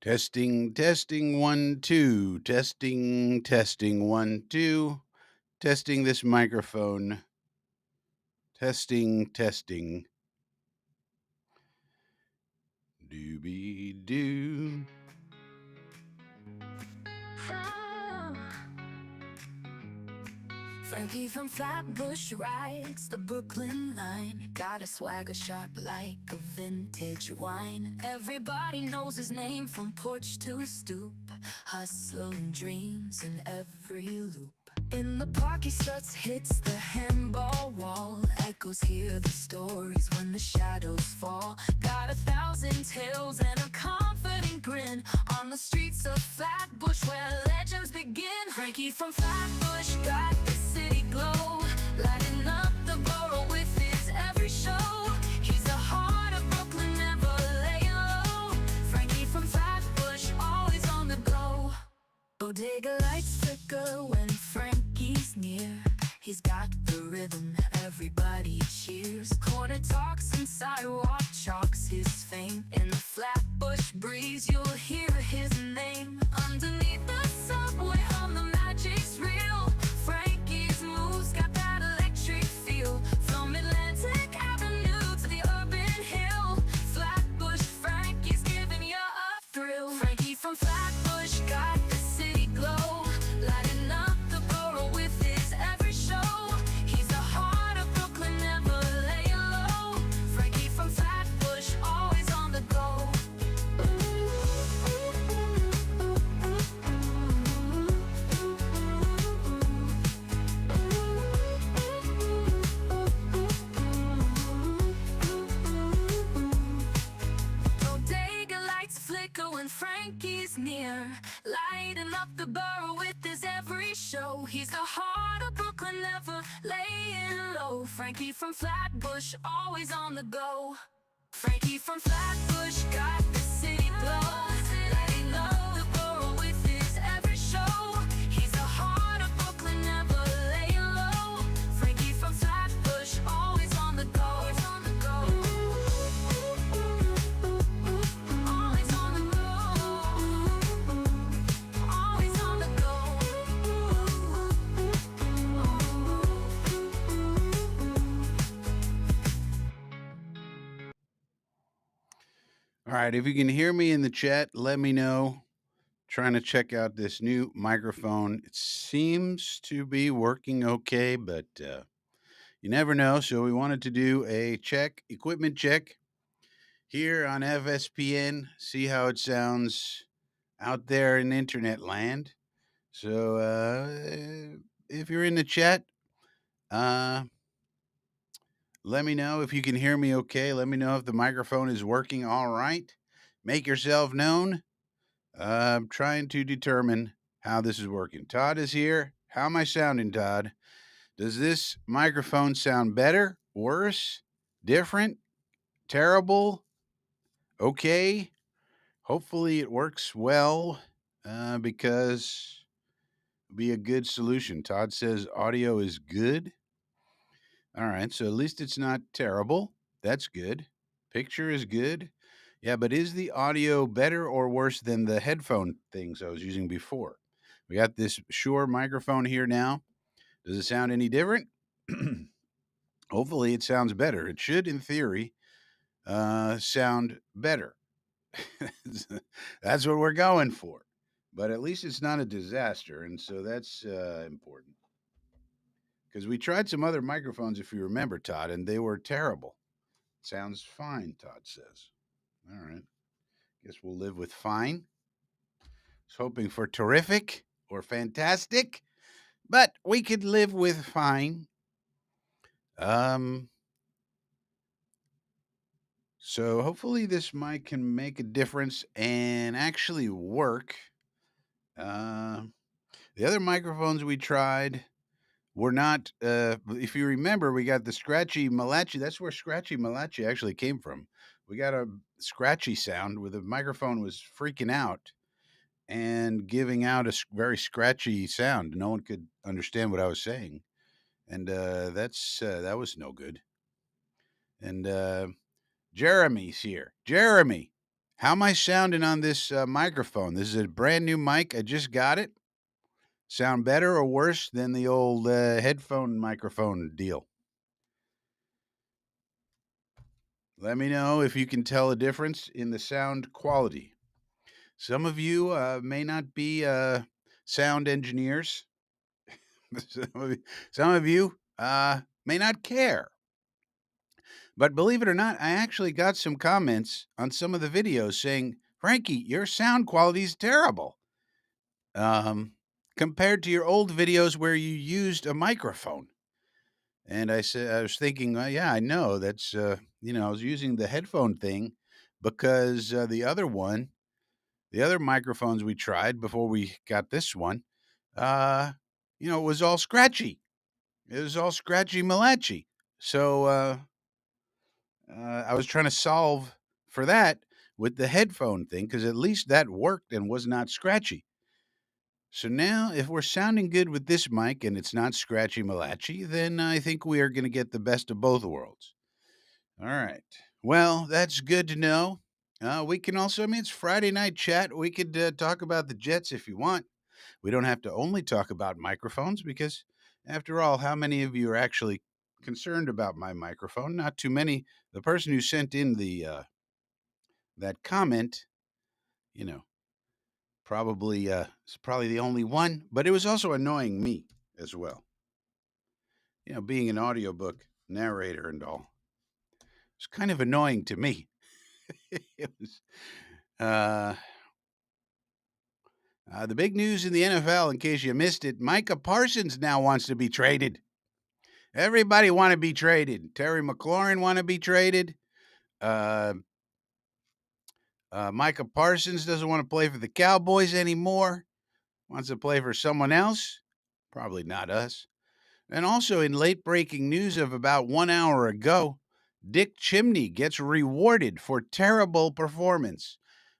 Testing, testing, 1, 2. Testing, testing, 1, 2. Testing this microphone. Testing, testing. Doobie doo. Frankie from Flatbush rides the Brooklyn line. Got a swagger sharp like a vintage wine. Everybody knows his name from porch to stoop. Hustle and dreams in every loop. In the park he struts, hits the handball wall. Echoes hear the stories when the shadows fall. Got 1,000 tales and a confident grin. On the streets of Flatbush where legends begin. Frankie from Flatbush got the city glow, lighting up the borough with his every show. He's the heart of Brooklyn, never laying low. Frankie from Flatbush, always on the go. Bodega lights flicker when Frankie's near. He's got the rhythm, everybody cheers. Corner talks and sidewalk chalks his fame. In the Flatbush breeze you'll hear his name. Underneath the subway hum, the magic's real. Frankie's moves got that electric feel. From Atlantic Avenue to the urban hill, Flatbush Frankie's giving you a thrill. Frankie from Flatbush got the city glow, lighting up the borough with his every show. He's the heart of Brooklyn, never laying low. Frankie from Flatbush, always on the go. Bodega lights flicker when Frankie's near, lighting up the borough with his every show. He's the heart of Brooklyn, never laying low. Frankie from Flatbush, always on the go. Frankie from Flatbush got the city glow, lighting up the borough with his every show. He's the heart of Brooklyn, never laying low. Frankie from Flatbush, always on the go. Always on the go. Always on the go. Always on the go. All right, if you can hear me in the chat, let me know. Trying to check out this new microphone. It seems to be working okay, but you never know. So we wanted to do a equipment check here on FSPN, see how it sounds out there in internet land. So if you're in the chat, uh, let me know if you can hear me okay. Let me know if the microphone is working all right. Make yourself known. I'm trying to determine how this is working. Todd is here. How am I sounding, Todd? Does this microphone sound better, worse, different, terrible, okay? Hopefully it works well because it'll be a good solution. Todd says audio is good. All right, so at least it's not terrible. That's good. Picture is good. Yeah, but is the audio better or worse than the headphone things I was using before? We got this Shure microphone here now. Does it sound any different? Hopefully, it sounds better. It should, in theory, sound better. That's what we're going for. But at least it's not a disaster, and so that's important. Because we tried some other microphones, if you remember, Todd, and they were terrible. Sounds fine, Todd says. All right. Guess we'll live with fine. Was hoping for terrific or fantastic, but we could live with fine. So hopefully this mic can make a difference and actually work. The other microphones we tried were not. If you remember, we got the Scratchy Malachi. That's where Scratchy Malachi actually came from. We got a scratchy sound where the microphone was freaking out and giving out a very scratchy sound. No one could understand what I was saying, and that was no good. And Jeremy's here. Jeremy, How am I sounding on this microphone? This is a brand new mic. I just got it. Sound better or worse than the old headphone microphone deal? Let me know if you can tell a difference in the sound quality. Some of you may not be sound engineers. Some of you may not care. But believe it or not, I actually got some comments on some of the videos saying, Frankie, your sound quality is terrible um, compared to your old videos where you used a microphone. And I said, I was thinking, yeah, I know that's, I was using the headphone thing because the other microphones we tried before we got this one, uh, it was all scratchy. It was all scratchy malachi. So I was trying to solve for that with the headphone thing because at least that worked and was not scratchy. So now, if we're sounding good with this mic and it's not scratchy malachi, then I think we are going to get the best of both worlds. All right. Well, that's good to know. We can also, I mean, it's Friday night chat. We could talk about the Jets if you want. We don't have to only talk about microphones because, after all, how many of you are actually concerned about my microphone? Not too many. The person who sent in the that comment, you know, probably is probably the only one, but it was also annoying me as well. Being an audiobook narrator and all, it's kind of annoying to me. it was uh, the big news in the NFL, in case you missed it, Micah Parsons now wants to be traded. Everybody want to be traded. Terry McLaurin want to be traded. Uh, Micah Parsons doesn't want to play for the Cowboys anymore. Wants to play for someone else. Probably not us. And also, in late breaking news of about 1 hour ago, Dick Chimney gets rewarded for terrible performance.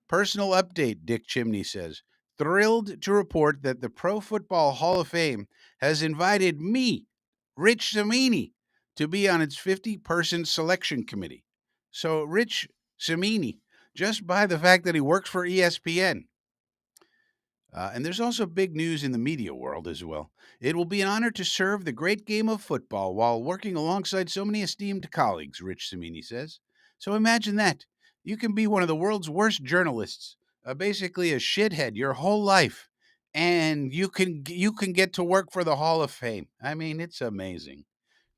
Personal update, Dick Chimney says. Thrilled to report that the Pro Football Hall of Fame has invited me, Rich Samini, to be on its 50-person selection committee. So, Rich Samini, just by the fact that he works for ESPN, and there's also big news in the media world as well. It will be an honor to serve the great game of football while working alongside so many esteemed colleagues, Rich Samini says. So imagine that. You can be one of the world's worst journalists, basically a shithead your whole life, and you can get to work for the Hall of Fame. I mean, it's amazing,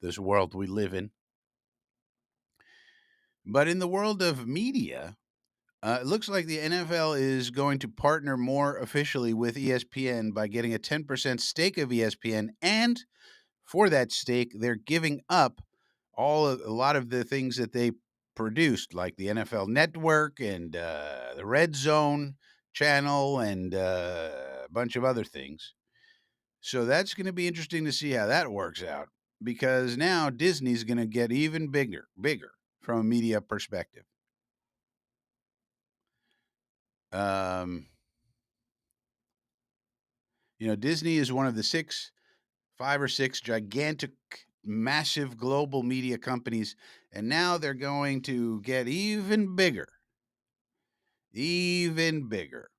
this world we live in. But in the world of media, it looks like the NFL is going to partner more officially with ESPN by getting a 10% stake of ESPN. And for that stake, they're giving up a lot of the things that they produced, like the NFL Network and the Red Zone channel and a bunch of other things. So that's going to be interesting to see how that works out because now Disney's going to get even bigger from a media perspective. Um, Disney is one of the five or six gigantic, massive global media companies, and now they're going to get even bigger. Even bigger.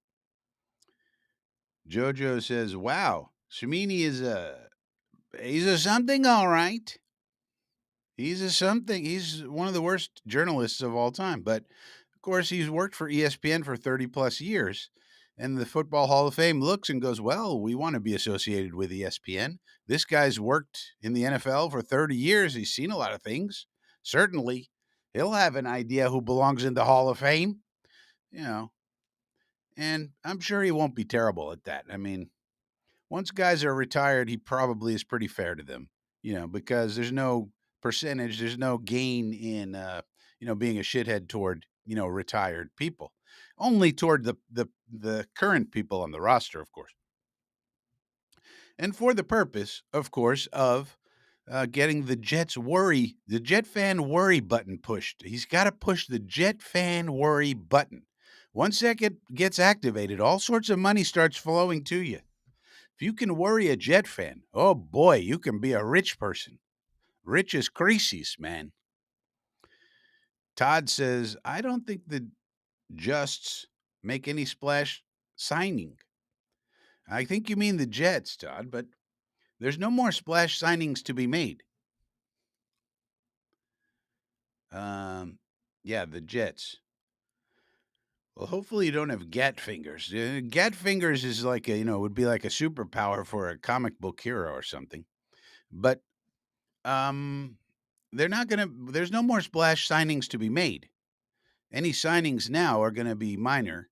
Jojo says, wow, Shimini he's a something, all right. He's a something. He's one of the worst journalists of all time. But of course, he's worked for ESPN for 30 plus years. And the Football Hall of Fame looks and goes, well, we want to be associated with ESPN. This guy's worked in the NFL for 30 years. He's seen a lot of things. Certainly, he'll have an idea who belongs in the Hall of Fame, you know. And I'm sure he won't be terrible at that. I mean, once guys are retired, he probably is pretty fair to them, because there's no percentage, there's no gain in, being a shithead toward, retired people. Only toward the current people on the roster, of course. And for the purpose, of course, of getting the Jet fan worry button pushed. He's got to push the Jet fan worry button. Once that gets activated, all sorts of money starts flowing to you. If you can worry a Jet fan, oh boy, you can be a rich person. Rich as Creases, man. Todd says, I don't think the just make any splash signing. I think you mean the Jets, Todd, but there's no more splash signings to be made. Um, yeah, the Jets. Well, hopefully you don't have gat fingers. Gat fingers is like would be like a superpower for a comic book hero or something. But um, they're not gonna. There's no more splash signings to be made. Any signings now are going to be minor.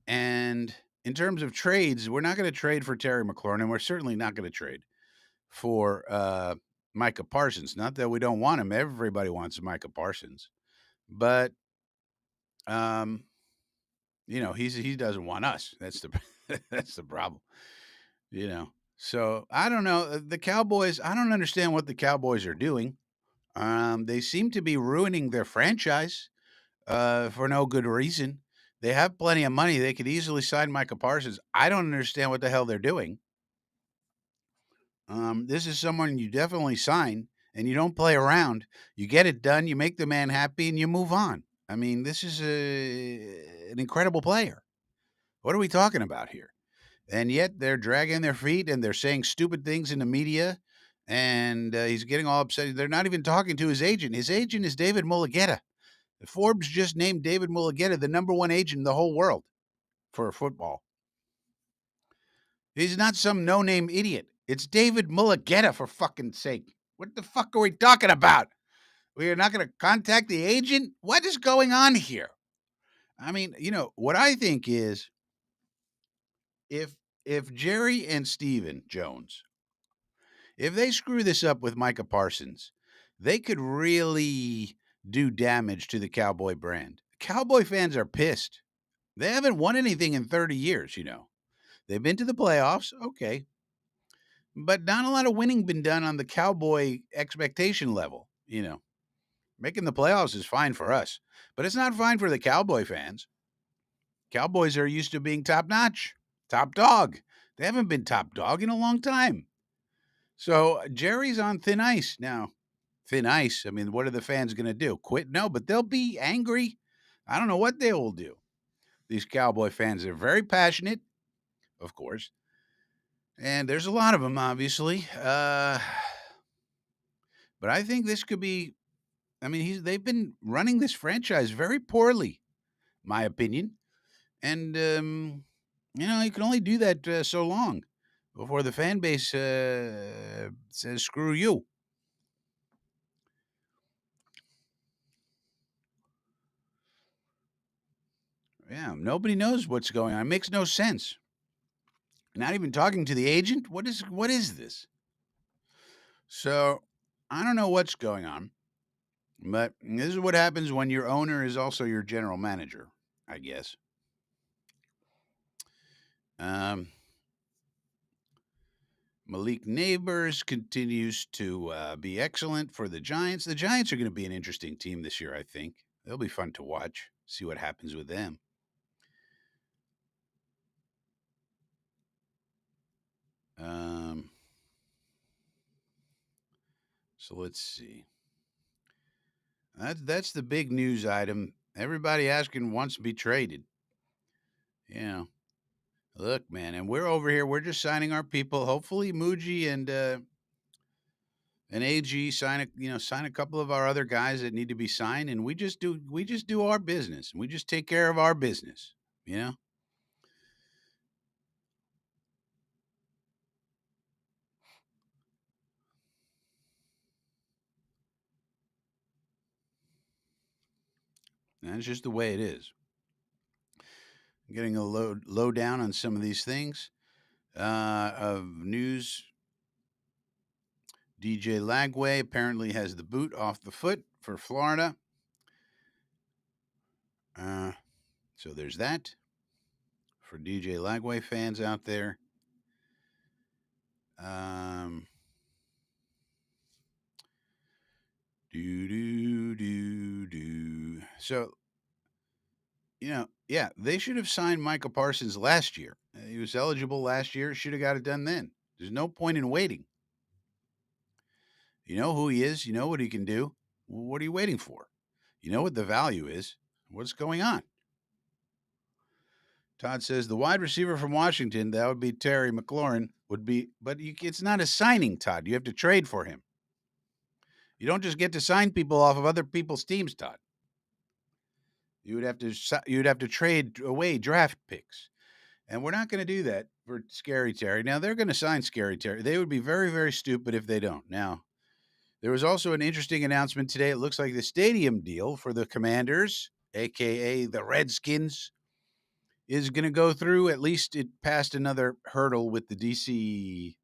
And in terms of trades, we're not going to trade for Terry McLaurin, and we're certainly not going to trade for Micah Parsons. Not that we don't want him; everybody wants Micah Parsons, but um, he doesn't want us. That's the that's the problem. So I don't know the Cowboys. I don't understand what the Cowboys are doing. They seem to be ruining their franchise for no good reason. They have plenty of money. They could easily sign Micah Parsons. I don't understand what the hell they're doing. This is someone you definitely sign, and you don't play around. You get it done. You make the man happy, and you move on. I mean, this is an incredible player. What are we talking about here? And yet they're dragging their feet and they're saying stupid things in the media. And he's getting all upset. They're not even talking to his agent. His agent is David Mulugeta. Forbes just named David Mulugeta the number one agent in the whole world for football. He's not some no-name idiot. It's David Mulugeta, for fucking sake. What the fuck are we talking about? We are not going to contact the agent? What is going on here? I mean, what I think is if Jerry and Steven Jones, if they screw this up with Micah Parsons, they could really do damage to the Cowboy brand. Cowboy fans are pissed. They haven't won anything in 30 years. They've been to the playoffs, okay, but not a lot of winning been done on the Cowboy expectation level. Making the playoffs is fine for us, but it's not fine for the Cowboy fans. Cowboys are used to being top notch, top dog. They haven't been top dog in a long time. So Jerry's on thin ice now. Thin ice. I mean, what are the fans going to do? Quit? No, but they'll be angry. I don't know what they will do. These Cowboy fans are very passionate, of course. And there's a lot of them, obviously. But I think this could be. I mean, they've been running this franchise very poorly, my opinion. And you can only do that so long before the fan base says screw you. Yeah, nobody knows what's going on. It makes no sense. Not even talking to the agent. What is this? So I don't know what's going on. But this is what happens when your owner is also your general manager, I guess. Um, Malik Neighbors continues to be excellent for the Giants. The Giants are going to be an interesting team this year, I think. They'll be fun to watch, see what happens with them. Um, so let's see. That's the big news item. Everybody asking wants to be traded. You know, look, man, and we're over here. We're just signing our people. Hopefully, Muji and AG sign a couple of our other guys that need to be signed, and we just do our business. We just take care of our business. You know, and that's just the way it is. Getting a low down on some of these things of news. DJ Lagway apparently has the boot off the foot for Florida. Uh, so there's that for DJ Lagway fans out there. Um, do do do do. So yeah, they should have signed Michael Parsons last year. He was eligible last year. Should have got it done then. There's no point in waiting. You know who he is. You know what he can do. Well, what are you waiting for? You know what the value is. What's going on? Todd says the wide receiver from Washington, that would be Terry McLaurin, would be, but it's not a signing, Todd. You have to trade for him. You don't just get to sign people off of other people's teams, Todd. You'd have to trade away draft picks. And we're not going to do that for Scary Terry. Now, they're going to sign Scary Terry. They would be very, very stupid if they don't. Now, there was also an interesting announcement today. It looks like the stadium deal for the Commanders, aka the Redskins, is going to go through. At least it passed another hurdle with the DC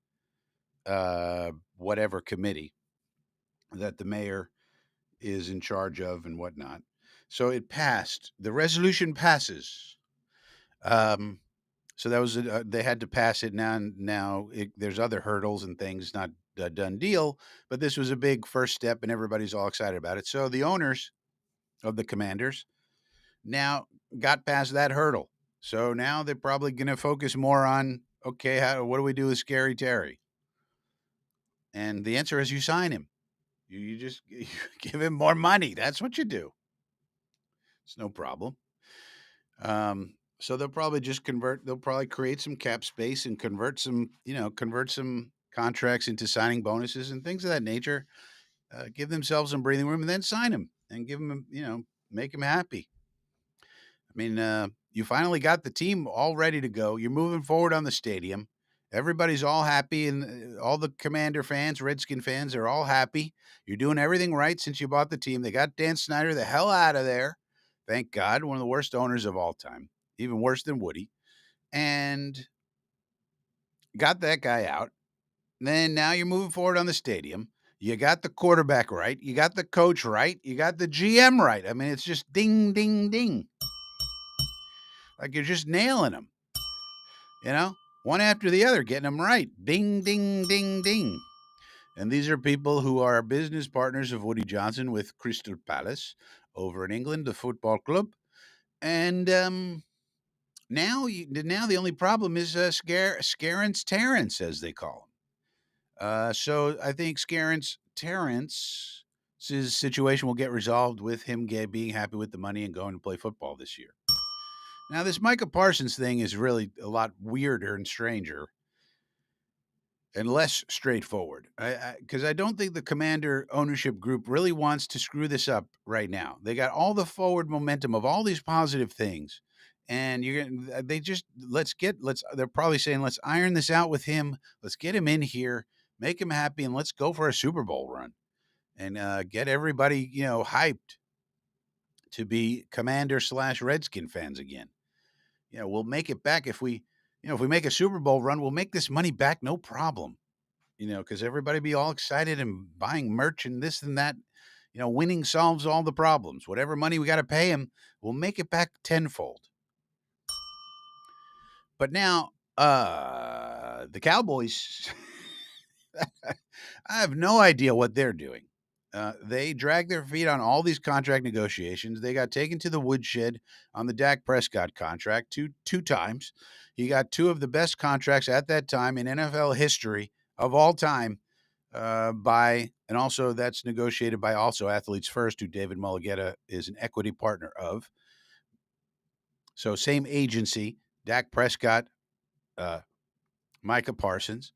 whatever committee that the mayor is in charge of and whatnot. So it passed. The resolution passes. Um, so that was they had to pass it now. There's other hurdles and things. Not a done deal, but this was a big first step, and everybody's all excited about it. So the owners of the Commanders now got past that hurdle. So now they're probably going to focus more on, okay, what do we do with Scary Terry? And the answer is you sign him. You just you give him more money. That's what you do. It's no problem. So they'll probably just convert. They'll probably create some cap space and convert some contracts into signing bonuses and things of that nature. Give themselves some breathing room and then sign him and give them, make him happy. I mean, you finally got the team all ready to go. You're moving forward on the stadium. Everybody's all happy, and all the Commander fans, Redskin fans, are all happy. You're doing everything right since you bought the team. They got Dan Snyder the hell out of there. Thank God, one of the worst owners of all time, even worse than Woody, and got that guy out. Then now you're moving forward on the stadium. You got the quarterback right. You got the coach right. You got the GM right. I mean, it's just ding, ding, ding. Like you're just nailing them, one after the other, getting them right. Ding, ding, ding, ding. And these are people who are business partners of Woody Johnson with Crystal Palace over in England, the football club. And now the only problem is Scarence Terrence, as they call him. So I think Scarence Terrence's situation will get resolved with him being happy with the money and going to play football this year. Now, this Micah Parsons thing is really a lot weirder and stranger and less straightforward. Because I don't think the Commander ownership group really wants to screw this up right now. They got all the forward momentum of all these positive things, and they're probably saying, let's iron this out with him. Let's get him in here, make him happy, and let's go for a Super Bowl run and get everybody hyped to be Commander/Redskin fans again. We'll make it back if we make a Super Bowl run, we'll make this money back, no problem. Because everybody be all excited and buying merch and this and that. Winning solves all the problems. Whatever money we got to pay him, we'll make it back tenfold. But now, the Cowboys, I have no idea what they're doing. They dragged their feet on all these contract negotiations. They got taken to the woodshed on the Dak Prescott contract two times. He got two of the best contracts at that time in NFL history of all time, and also that's negotiated by also Athletes First, who David Mulligetta is an equity partner of. So same agency, Dak Prescott, Micah Parsons.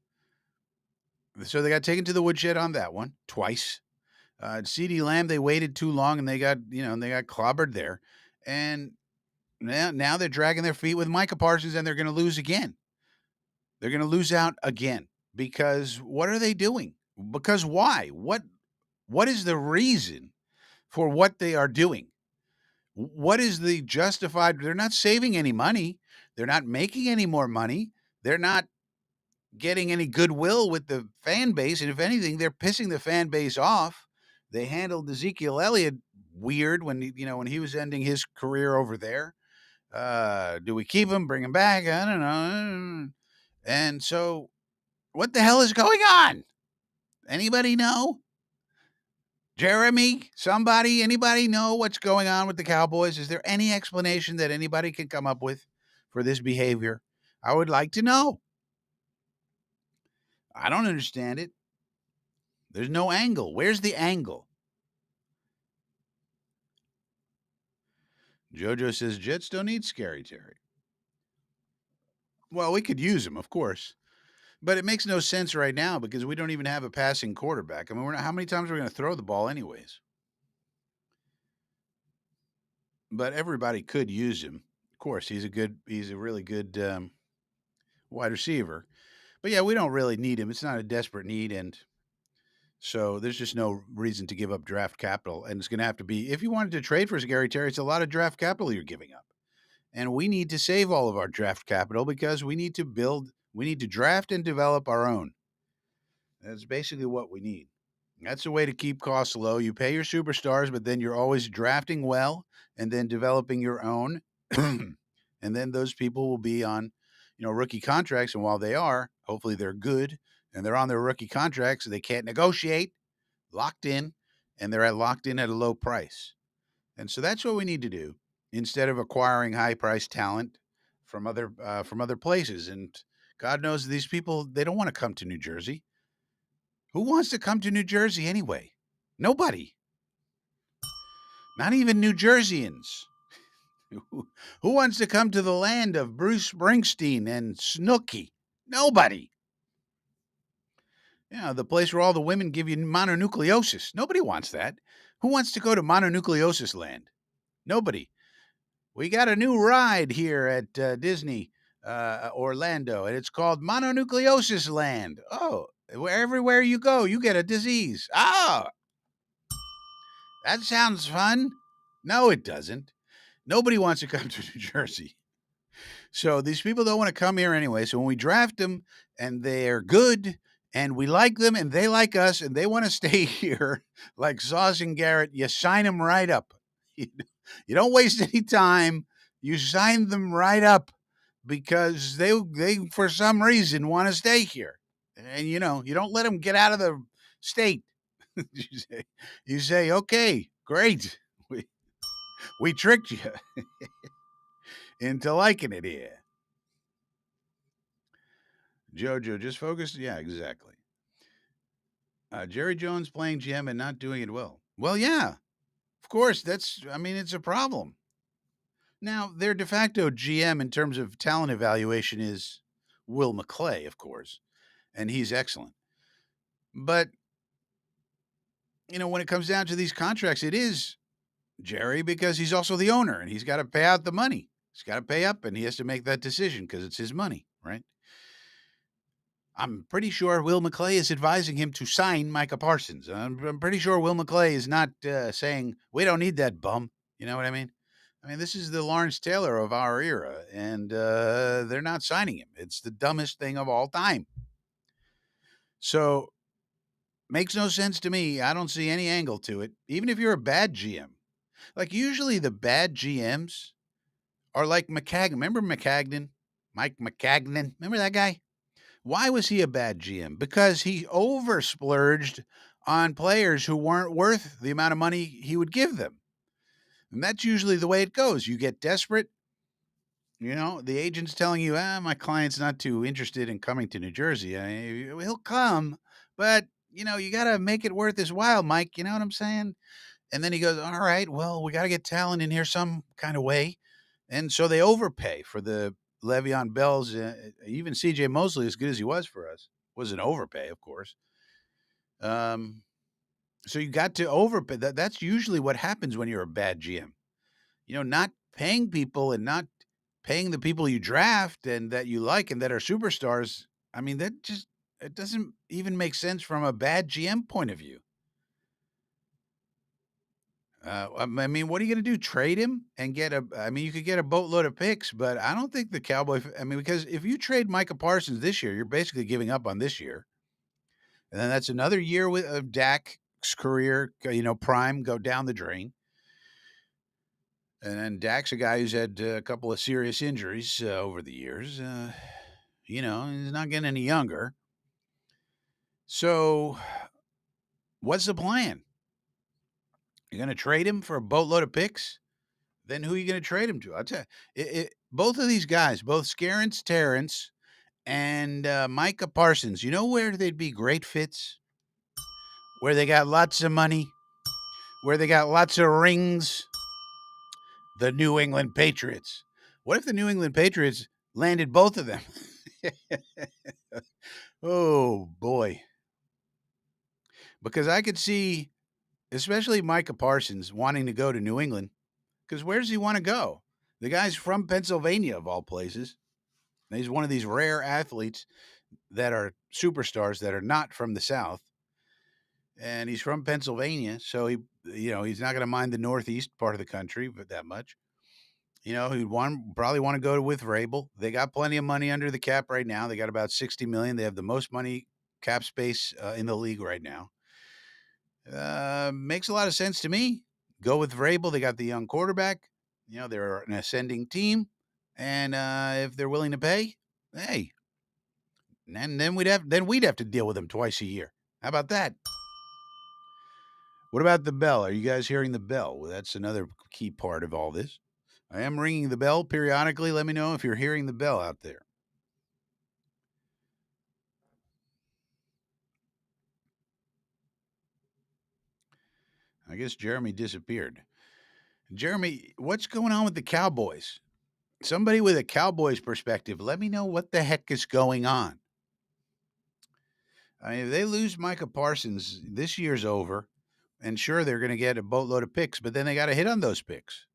So they got taken to the woodshed on that one twice. CeeDee Lamb, they waited too long and they got clobbered there. And now they're dragging their feet with Micah Parsons, and they're going to lose again. They're going to lose out again because what are they doing? Because why? What is the reason for what they are doing? What is the justified? They're not saving any money. They're not making any more money. They're not getting any goodwill with the fan base. And if anything, they're pissing the fan base off. They handled Ezekiel Elliott weird when he was ending his career over there. Do we keep him? Bring him back? I don't know. And so, what the hell is going on? Anybody know? Jeremy, anybody know what's going on with the Cowboys? Is there any explanation that anybody can come up with for this behavior? I would like to know. I don't understand it. There's no angle. Where's the angle? Jojo says Jets don't need Scary Terry. Well, we could use him, of course, but it makes no sense right now because we don't even have a passing quarterback. I mean, we're not, how many times are we going to throw the ball anyways? But everybody could use him. Of course, he's a really good wide receiver. But yeah, we don't really need him. It's not a desperate need, and so there's just no reason to give up draft capital. And it's going to have to be if you wanted to trade for Gary Terry, it's a lot of draft capital you're giving up. And we need to save all of our draft capital because we need to draft and develop our own. That's basically what we need. That's a way to keep costs low. You pay your superstars, but then you're always drafting well and then developing your own. And then those people will be on, rookie contracts. And while they are, hopefully they're good and they're on their rookie contracts, so they can't negotiate, locked in, and they're locked in at a low price. And so that's what we need to do instead of acquiring high priced talent from other places. And God knows these people, they don't want to come to New Jersey. Who wants to come to New Jersey anyway? Nobody. Not even New Jerseyans. Who wants to come to the land of Bruce Springsteen and Snooki? Nobody. The place where all the women give you mononucleosis. Nobody wants that. Who wants to go to mononucleosis land? Nobody. We got a new ride here at Disney Orlando, and it's called Mononucleosis Land. Oh, everywhere you go, you get a disease. Ah, that sounds fun. No, it doesn't. Nobody wants to come to New Jersey. So these people don't want to come here anyway. So when we draft them and they're good and we like them and they like us and they want to stay here, like Sauce and Garrett, you sign them right up. You don't waste any time. You sign them right up because they for some reason want to stay here. And you don't let them get out of the state. You say, okay, great. We tricked you into liking it here. Jojo, just focus. Yeah, exactly. Jerry Jones playing GM and not doing it well. Well, yeah, of course. It's a problem. Now, their de facto GM in terms of talent evaluation is Will McClay, of course, and he's excellent. But, when it comes down to these contracts, it is Jerry because he's also the owner and he's got to pay out the money. He's got to pay up and he has to make that decision because it's his money, right? I'm pretty sure Will McClay is advising him to sign Micah Parsons. I'm pretty sure Will McClay is not saying, we don't need that bum. You know what I mean? This is the Lawrence Taylor of our era, and they're not signing him. It's the dumbest thing of all time. So, makes no sense to me. I don't see any angle to it, even if you're a bad GM. Like, usually the bad GMs are like McCagnon. Remember McCagnon? Mike McCagnon? Remember that guy? Why was he a bad GM? Because he over splurged on players who weren't worth the amount of money he would give them. And that's usually the way it goes. You get desperate. The agent's telling you, my client's not too interested in coming to New Jersey. He'll come, but, you got to make it worth his while, Mike. You know what I'm saying? And then he goes, all right, well, we got to get talent in here some kind of way. And so they overpay for the Le'Veon Bell's, even C.J. Mosley, as good as he was for us, was an overpay, of course. So you got to overpay. That's usually what happens when you're a bad GM. Not paying people and not paying the people you draft and that you like and that are superstars. It doesn't even make sense from a bad GM point of view. What are you going to do? Trade him and get you could get a boatload of picks, but I don't think the Cowboys, because if you trade Micah Parsons this year, you're basically giving up on this year. And then that's another year of Dak's career, prime, go down the drain. And then Dak's a guy who's had a couple of serious injuries over the years. He's not getting any younger. So what's the plan? You're going to trade him for a boatload of picks? Then who are you going to trade him to? I'll tell you, both of these guys, both Scarence Terrence and Micah Parsons, you know where they'd be great fits? Where they got lots of money, where they got lots of rings. The New England Patriots. What if the New England Patriots landed both of them? Oh boy, because I could see, especially Micah Parsons, wanting to go to New England. Because where does he want to go? The guy's from Pennsylvania, of all places. And he's one of these rare athletes that are superstars that are not from the South, and he's from Pennsylvania, so he's not going to mind the Northeast part of the country, but that much. He'd probably want to go with Vrabel. They got plenty of money under the cap right now. They got about 60 million. They have the most money cap space in the league right now. Makes a lot of sense to me. Go with Vrabel. They got the young quarterback. They're an ascending team, and if they're willing to pay, hey, and then we'd have to deal with them twice a year. How about that? What about the bell? Are you guys hearing the bell? Well, that's another key part of all this. I am ringing the bell periodically. Let me know if you're hearing the bell out there. I guess Jeremy disappeared. Jeremy, what's going on with the Cowboys? Somebody with a Cowboys perspective, let me know what the heck is going on. I mean, if they lose Micah Parsons, this year's over. And sure, they're going to get a boatload of picks, but then they got to hit on those picks.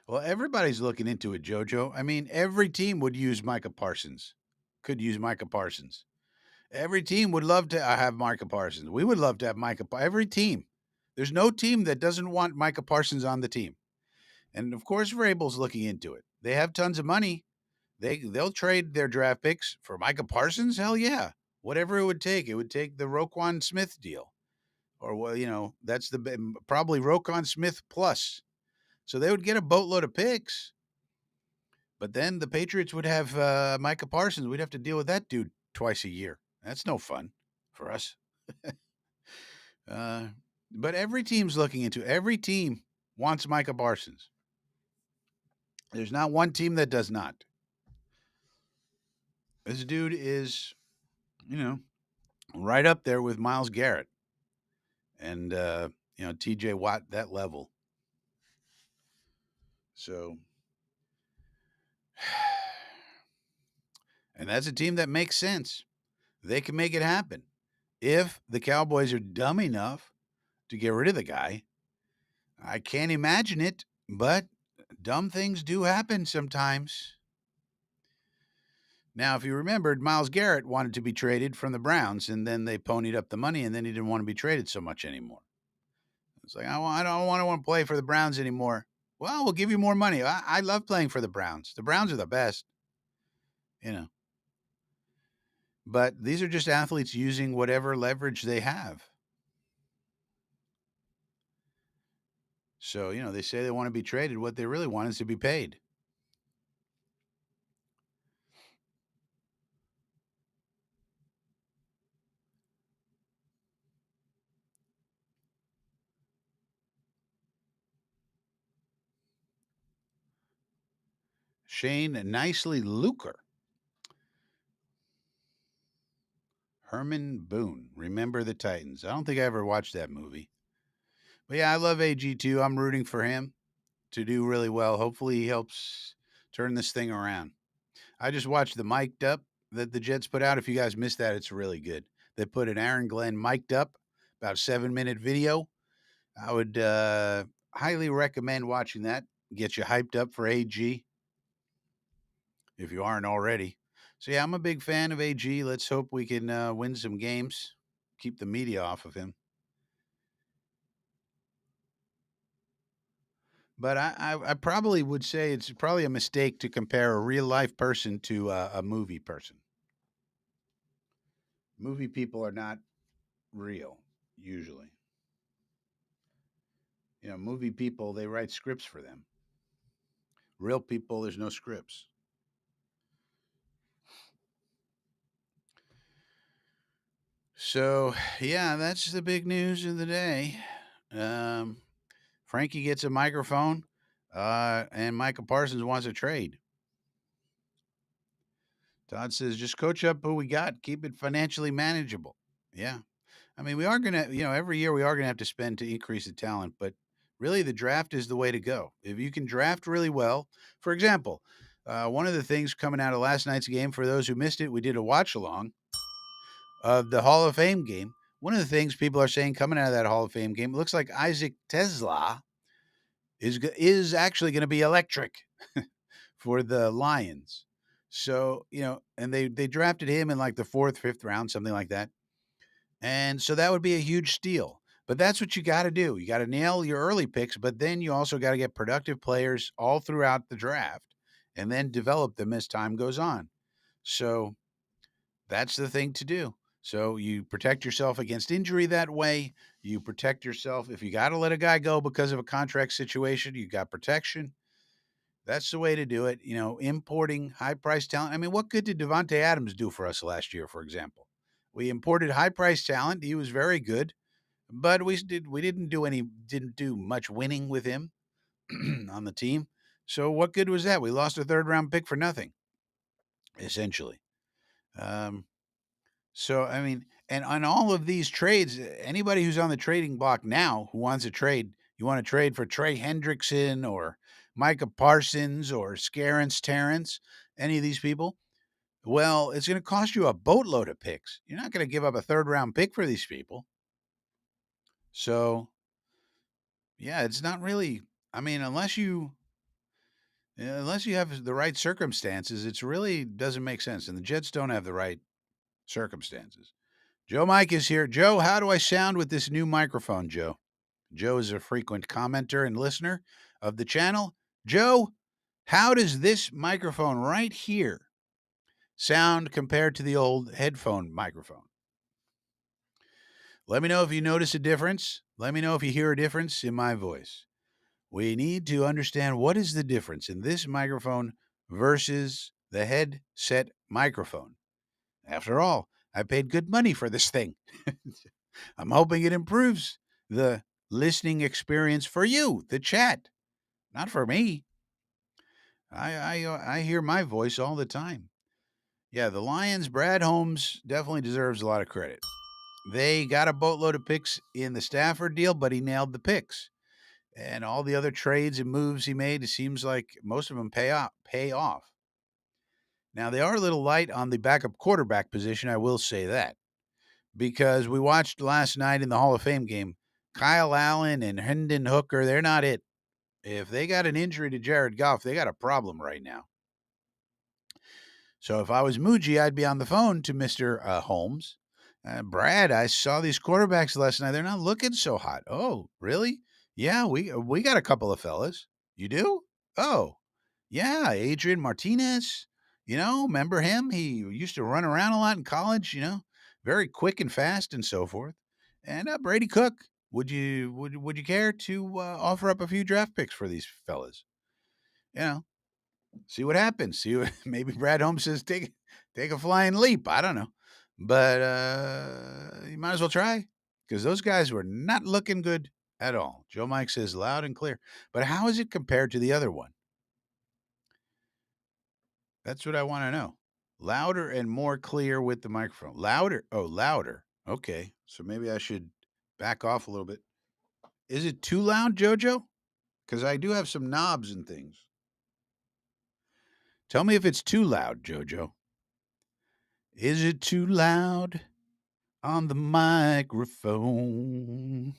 Well, everybody's looking into it, JoJo. I mean, every team would use Micah Parsons, could use Micah Parsons. Every team would love to have Micah Parsons. We would love to have every team. There's no team that doesn't want Micah Parsons on the team. And of course, Vrabel's looking into it. They have tons of money. They'll trade their draft picks for Micah Parsons. Hell yeah, whatever it would take. It would take the Roquan Smith deal, or well, that's probably Roquan Smith plus. So they would get a boatload of picks. But then the Patriots would have Micah Parsons. We'd have to deal with that dude twice a year. That's no fun for us. uh, but every team's looking into every team wants Micah Parsons. There's not one team that does not. This dude is, you know, right up there with Miles Garrett and TJ Watt, that level. So, and that's a team that makes sense. They can make it happen. If the Cowboys are dumb enough to get rid of the guy, I can't imagine it, but dumb things do happen sometimes. Now, if you remembered, Miles Garrett wanted to be traded from the Browns, and then they ponied up the money, and then he didn't want to be traded so much anymore. It's like, I don't want to play for the Browns anymore. Well, we'll give you more money. I love playing for the Browns. The Browns are the best, you know. But these are just athletes using whatever leverage they have. So, they say they want to be traded. What they really want is to be paid. Shane Nicely Luker. Herman Boone. Remember the Titans. I don't think I ever watched that movie. But yeah, I love AG too. I'm rooting for him to do really well. Hopefully he helps turn this thing around. I just watched the mic'd up that the Jets put out. If you guys missed that, it's really good. They put an Aaron Glenn mic'd up, about 7-minute video. I would highly recommend watching that. Get you hyped up for AG if you aren't already. So yeah, I'm a big fan of AG. Let's hope we can win some games, keep the media off of him. But I probably would say it's probably a mistake to compare a real life person to a movie person. Movie people are not real, usually. Movie people, they write scripts for them. Real people, there's no scripts. So, yeah, that's the big news of the day. Um, Frankie gets a microphone, and Michael Parsons wants a trade. Todd says, just coach up who we got, keep it financially manageable. Yeah. I mean, we are going to, every year we are going to have to spend to increase the talent, but really the draft is the way to go. If you can draft really well, for example, One of the things coming out of last night's game, for those who missed it, we did a watch along of the Hall of Fame game. One of the things people are saying coming out of that Hall of Fame game, it looks like Isaac Tesla is actually going to be electric for the Lions. So, and they drafted him in like the fourth, fifth round, something like that. And so that would be a huge steal. But that's what you got to do. You got to nail your early picks, but then you also got to get productive players all throughout the draft and then develop them as time goes on. So that's the thing to do. So you protect yourself against injury that way. You protect yourself if you got to let a guy go because of a contract situation, you got protection. That's the way to do it. Importing high price talent. I mean, what good did Devontae Adams do for us last year, for example? We imported high price talent. He was very good, but we didn't do much winning with him on the team. So what good was that? We lost a third round pick for nothing, essentially. Um, so I mean, and on all of these trades, anybody who's on the trading block now who wants to trade, you want to trade for Trey Hendrickson or Micah Parsons or Scarence Terrence, any of these people, well, it's going to cost you a boatload of picks. You're not going to give up a third round pick for these people. So yeah, it's not really. I mean, unless you have the right circumstances, it's really doesn't make sense. And the Jets don't have the right circumstances. Joe Mike is here. Joe, how do I sound with this new microphone, Joe? Joe is a frequent commenter and listener of the channel. Joe, how does this microphone right here sound compared to the old headphone microphone? Let me know if you notice a difference. Let me know if you hear a difference in my voice. We need to understand what is the difference in this microphone versus the headset microphone. After all, I paid good money for this thing. I'm hoping it improves the listening experience for you, the chat, not for me. I hear my voice all the time. Yeah, the Lions, Brad Holmes definitely deserves a lot of credit. They got a boatload of picks in the Stafford deal, but he nailed the picks. And all the other trades and moves he made, it seems like most of them pay off. Pay off. Now they are a little light on the backup quarterback position. I will say that because we watched last night in the Hall of Fame game, Kyle Allen and Hendon Hooker. They're not it. If they got an injury to Jared Goff, they got a problem right now. So if I was Muji, I'd be on the phone to Mr. Holmes. Brad, I saw these quarterbacks last night. They're not looking so hot. Oh, really? Yeah, we got a couple of fellas. You do? Oh, yeah, Adrian Martinez. Remember him? He used to run around a lot in college. Very quick and fast and so forth. And Brady Cook. Would you care to offer up a few draft picks for these fellas? You know, See what happens. Maybe Brad Holmes says take a flying leap. I don't know, but you might as well try because those guys were not looking good at all. Joe Mike says loud and clear, but how is it compared to the other one? That's what I want to know. Louder and more clear with the microphone. Louder. Oh, louder. Okay, so maybe I should back off a little bit. Is it too loud, Jojo? Because I do have some knobs and things. Tell me if it's too loud, Jojo. Is it too loud on the microphone?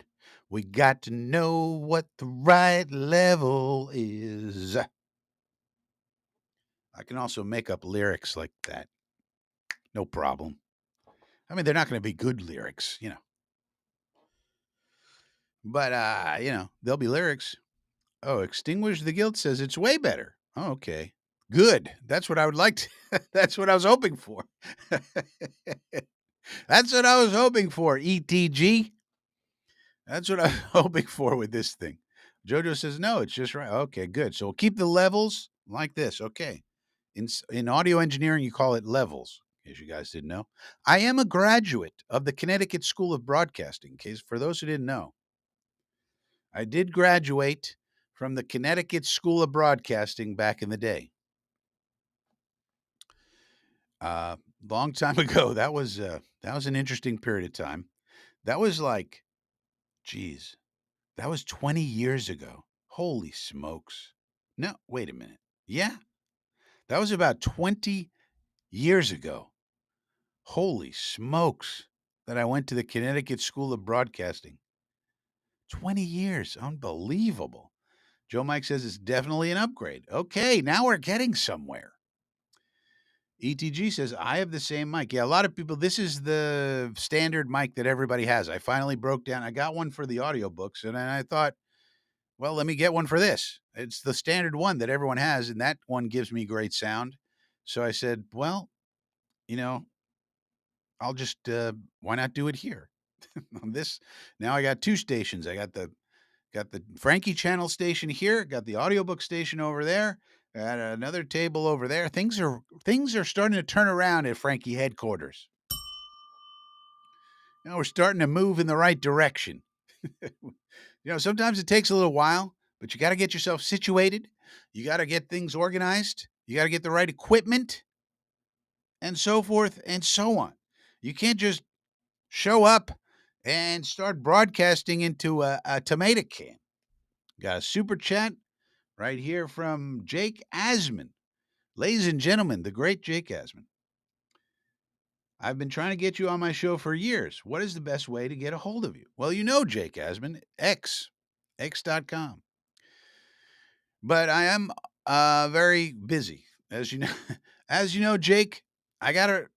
We got to know what the right level is. I can also make up lyrics like that. No problem. I mean, they're not going to be good lyrics. But they'll be lyrics. Oh, Extinguish the Guilt says it's way better. Oh, okay. Good. That's what I would like to. That's what I was hoping for. That's what I was hoping for, ETG. That's what I'm hoping for with this thing. Jojo says, no, it's just right. Okay, good. So we'll keep the levels like this. Okay. In audio engineering, you call it levels, in case you guys didn't know. I am a graduate of the Connecticut School of Broadcasting, in case for those who didn't know. I did graduate from the Connecticut School of Broadcasting back in the day. Long time ago. That was an interesting period of time. That was like, geez, that was 20 years ago. Holy smokes. No, wait a minute. Yeah. That was about 20 years ago. Holy smokes, that I went to the Connecticut School of Broadcasting. 20 years. Unbelievable. Joe Mike says it's definitely an upgrade. Okay, now we're getting somewhere. ETG says, I have the same mic. Yeah, a lot of people, this is the standard mic that everybody has. I finally broke down. I got one for the audiobooks, and then I thought, well, let me get one for this. It's the standard one that everyone has, and that one gives me great sound. So I said, well, you know, I'll just, why not do it here? On this, now I got two stations. I got the Frankie channel station here, got the audiobook station over there, got another table over there. Things are starting to turn around at Frankie headquarters. We're starting to move in the right direction. Sometimes it takes a little while, but you got to get yourself situated. You got to get things organized. You got to get the right equipment and so forth and so on. You can't just show up and start broadcasting into a tomato can. Got a super chat right here from Jake Asman. Ladies and gentlemen, the great Jake Asman. I've been trying to get you on my show for years. What is the best way to get a hold of you? Well, you know Jake Asman, x.com. But I am very busy, as you know. As you know, Jake, I got to.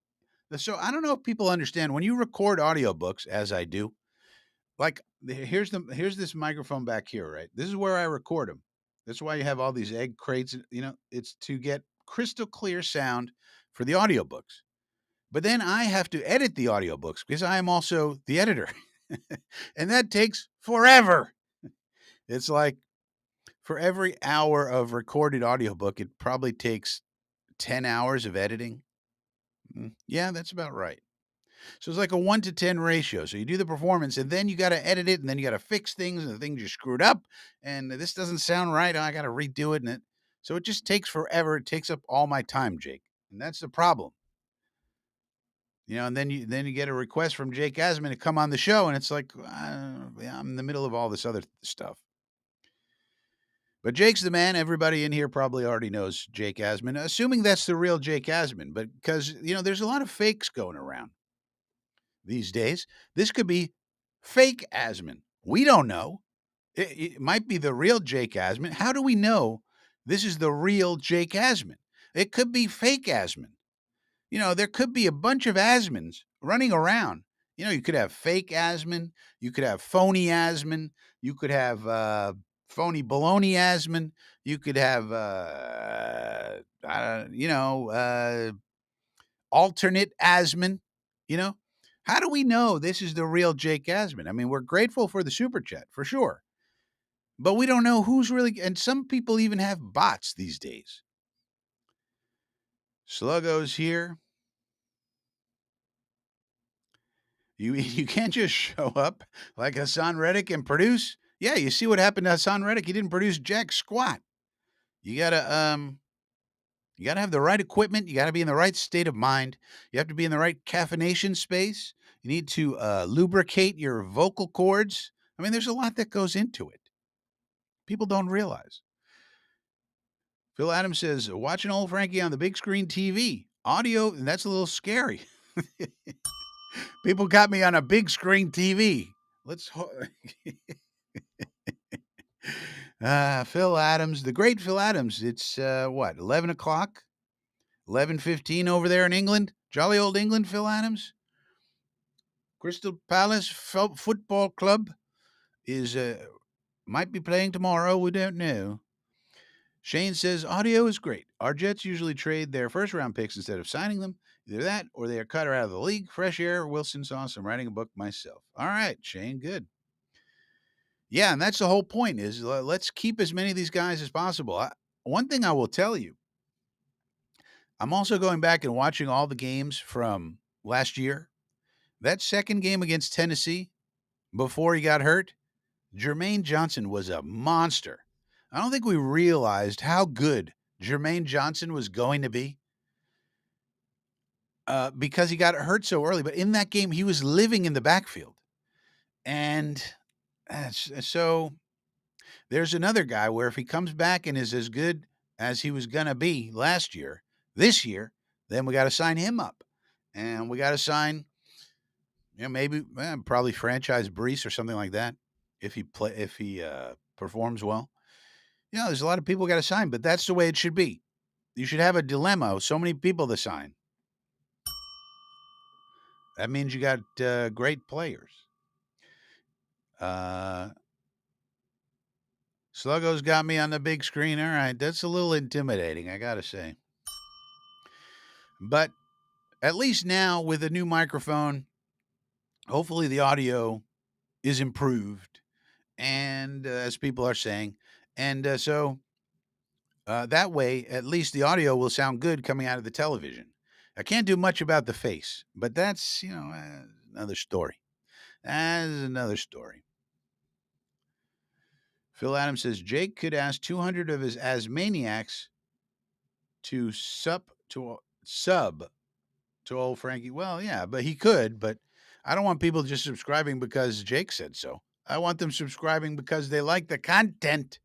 So I don't know if people understand when you record audiobooks, as I do. Like here's this microphone back here, right? This is where I record them. That's why you have all these egg crates. It's to get crystal clear sound for the audiobooks. But then I have to edit the audiobooks because I am also the editor. And that takes forever. It's like for every hour of recorded audiobook, it probably takes 10 hours of editing. Yeah, that's about right. So it's like a 1 to 10 ratio. So you do the performance and then you got to edit it and then you got to fix things and the things you screwed up and this doesn't sound right. I got to redo it. So it just takes forever. It takes up all my time, Jake. And that's the problem. And then you get a request from Jake Asman to come on the show, and it's like I'm in the middle of all this other stuff. But Jake's the man. Everybody in here probably already knows Jake Asman, assuming that's the real Jake Asman. But because there's a lot of fakes going around these days. This could be fake Asman. We don't know. It might be the real Jake Asman. How do we know this is the real Jake Asman? It could be fake Asman. There could be a bunch of Asmans running around. You could have fake Asman. You could have phony Asman. You could have phony baloney Asman. You could have, alternate Asman. How do we know this is the real Jake Asman? I mean, we're grateful for the super chat for sure, but we don't know who's really. And some people even have bots these days. Sluggo's here. You can't just show up like Hassan Reddick and produce. Yeah, you see what happened to Hassan Reddick. He didn't produce jack squat. You gotta have the right equipment. You gotta be in the right state of mind. You have to be in the right caffeination space. You need to lubricate your vocal cords. I mean, there's a lot that goes into it. People don't realize. Phil Adams says, watching old Frankie on the big screen TV. Audio, and that's a little scary. People got me on a big screen TV. Let's Phil Adams, the great Phil Adams. It's what, 11 o'clock? 11:15 over there in England? Jolly old England, Phil Adams. Crystal Palace Football Club is might be playing tomorrow. We don't know. Shane says audio is great. Our Jets usually trade their first round picks instead of signing them. Either that or they are cut out of the league. Fresh air. Wilson's awesome. Writing a book myself. All right, Shane, good. Yeah, and that's the whole point is let's keep as many of these guys as possible. One thing I will tell you, I'm also going back and watching all the games from last year. That second game against Tennessee, before he got hurt, Jermaine Johnson was a monster. I don't think we realized how good Jermaine Johnson was going to be because he got hurt so early. But in that game, he was living in the backfield. And so there's another guy where if he comes back and is as good as he was going to be last year, this year, then we got to sign him up. And we got to sign, maybe probably franchise Brees or something like that if he performs well. There's a lot of people got to sign, but that's the way it should be. You should have a dilemma. So many people to sign. That means you got great players. Uh, Sluggo's got me on the big screen. All right, that's a little intimidating, I gotta say. But at least now with a new microphone, hopefully the audio is improved, and as people are saying, and that way, at least the audio will sound good coming out of the television. I can't do much about the face, but that's another story. That's another story. Phil Adams says Jake could ask 200 of his Asmaniacs to sub to old Frankie. Well, yeah, but he could, but I don't want people just subscribing because Jake said so. I want them subscribing because they like the content.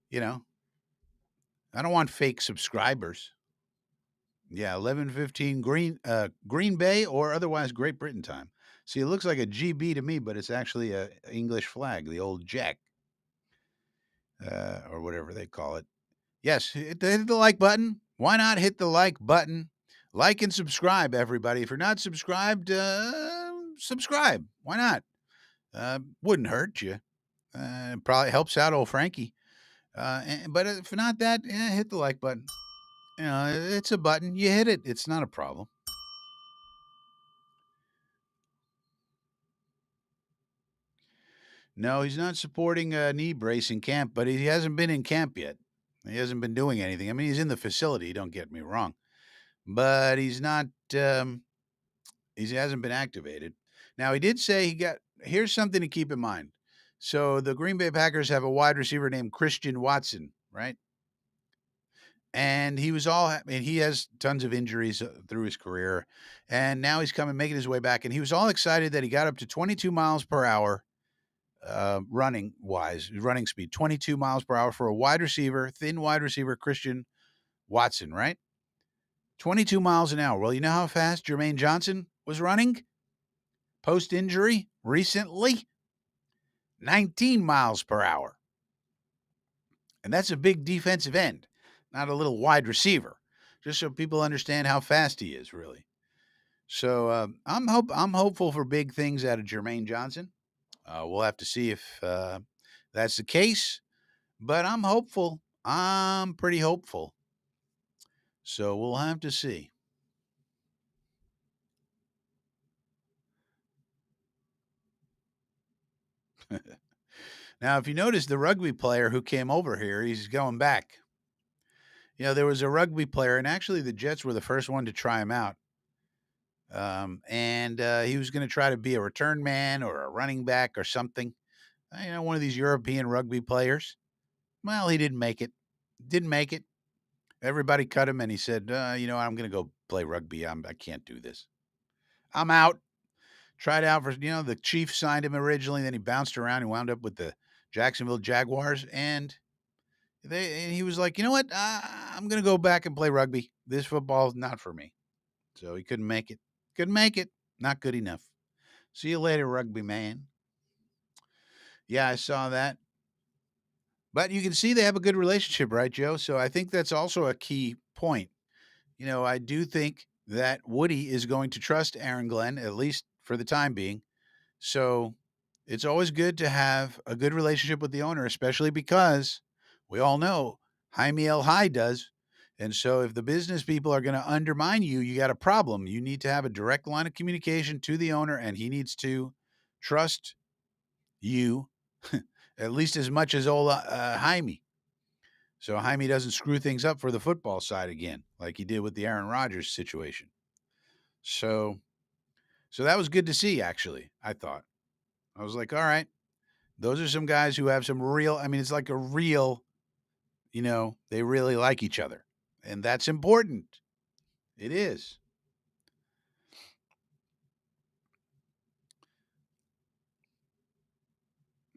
You know, I don't want fake subscribers. Yeah, 11:15 Green Bay or otherwise Great Britain time. See, it looks like a GB to me, but it's actually a English flag, the old Jack, or whatever they call it. Yes, hit the like button. Why not hit the like button? Like and subscribe, everybody. If you're not subscribed, subscribe. Why not? Wouldn't hurt you. Probably helps out old Frankie. But if not that, hit the like button. It's a button. You hit it. It's not a problem. No, he's not supporting a knee brace in camp, but he hasn't been in camp yet. He hasn't been doing anything. I mean, he's in the facility. Don't get me wrong, but he's not. He hasn't been activated. Now he did say he got. Here's something to keep in mind. So the Green Bay Packers have a wide receiver named Christian Watson, right? And he was all. I mean, he has tons of injuries through his career, and now he's coming, making his way back. And he was all excited that he got up to 22 miles per hour running speed, 22 miles per hour for a wide receiver, thin wide receiver, Christian Watson, right? 22 miles an hour. Well, you know how fast Jermaine Johnson was running post injury recently? 19 miles per hour. And that's a big defensive end, not a little wide receiver, just so people understand how fast he is, really. So I'm hopeful for big things out of Jermaine Johnson. We'll have to see if that's the case. But I'm hopeful. I'm pretty hopeful. So we'll have to see. Now, if you notice the rugby player who came over here, he's going back. There was a rugby player, and actually the Jets were the first one to try him out. And he was going to try to be a return man or a running back or something. One of these European rugby players. Well, he didn't make it. Didn't make it. Everybody cut him, and he said, I'm going to go play rugby. I can't do this. I'm out. Tried out for, the Chiefs signed him originally. Then he bounced around and wound up with the Jacksonville Jaguars. And he was like, you know what? I'm going to go back and play rugby. This football is not for me. So he couldn't make it. Couldn't make it. Not good enough. See you later, rugby man. Yeah, I saw that. But you can see they have a good relationship, right, Joe? So I think that's also a key point. I do think that Woody is going to trust Aaron Glenn, at least for the time being. So it's always good to have a good relationship with the owner, especially because we all know Jaime El High does. And so if the business people are going to undermine you, you got a problem. You need to have a direct line of communication to the owner, and he needs to trust you at least as much as old Jaime. So Jaime doesn't screw things up for the football side again, like he did with the Aaron Rodgers situation. So, so that was good to see. Actually, I thought I was like, all right, those are some guys who have some real. I mean, it's like a real. They really like each other, and that's important. It is.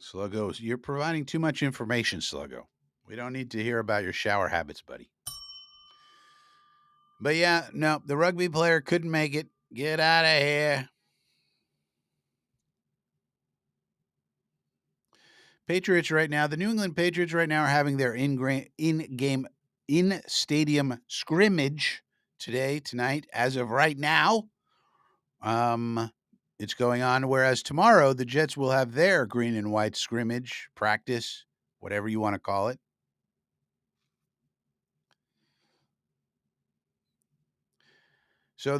Sluggo, you're providing too much information, Sluggo. We don't need to hear about your shower habits, buddy. But yeah, no, the rugby player couldn't make it. Get out of here. Patriots right now, the New England Patriots right now are having their in-game, in-stadium scrimmage today, tonight, as of right now. Um, it's going on. Whereas tomorrow, the Jets will have their green and white scrimmage practice, whatever you want to call it. So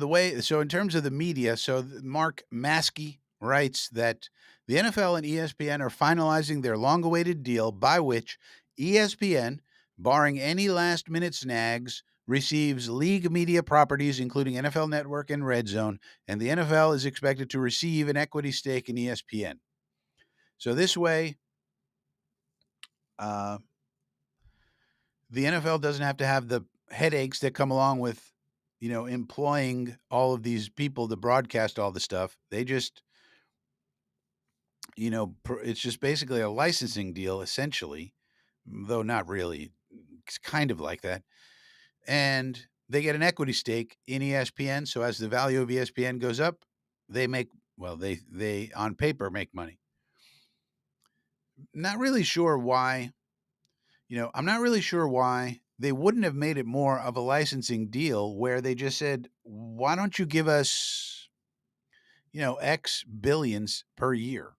in terms of the media, Mark Maskey writes that the NFL and ESPN are finalizing their long-awaited deal by which ESPN, barring any last-minute snags, receives league media properties including NFL Network and Red Zone, and the NFL is expected to receive an equity stake in ESPN. So this way, uh, the NFL doesn't have to have the headaches that come along with, employing all of these people to broadcast all the stuff. They just, it's just basically a licensing deal, essentially, though not really. It's kind of like that. And they get an equity stake in ESPN. So as the value of ESPN goes up, they make, they on paper make money. Not really sure why I'm not really sure why they wouldn't have made it more of a licensing deal where they just said, why don't you give us, X billions per year?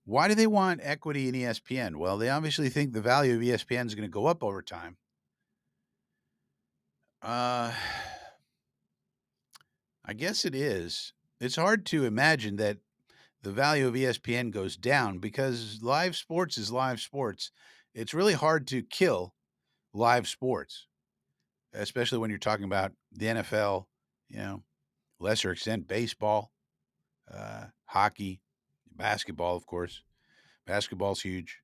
Why do they want equity in ESPN? Well, they obviously think the value of ESPN is going to go up over time. Uh, I guess it is. It's hard to imagine that the value of ESPN goes down because live sports is live sports. It's really hard to kill live sports, especially when you're talking about the NFL, you know, lesser extent baseball, hockey, basketball, of course. Basketball's huge.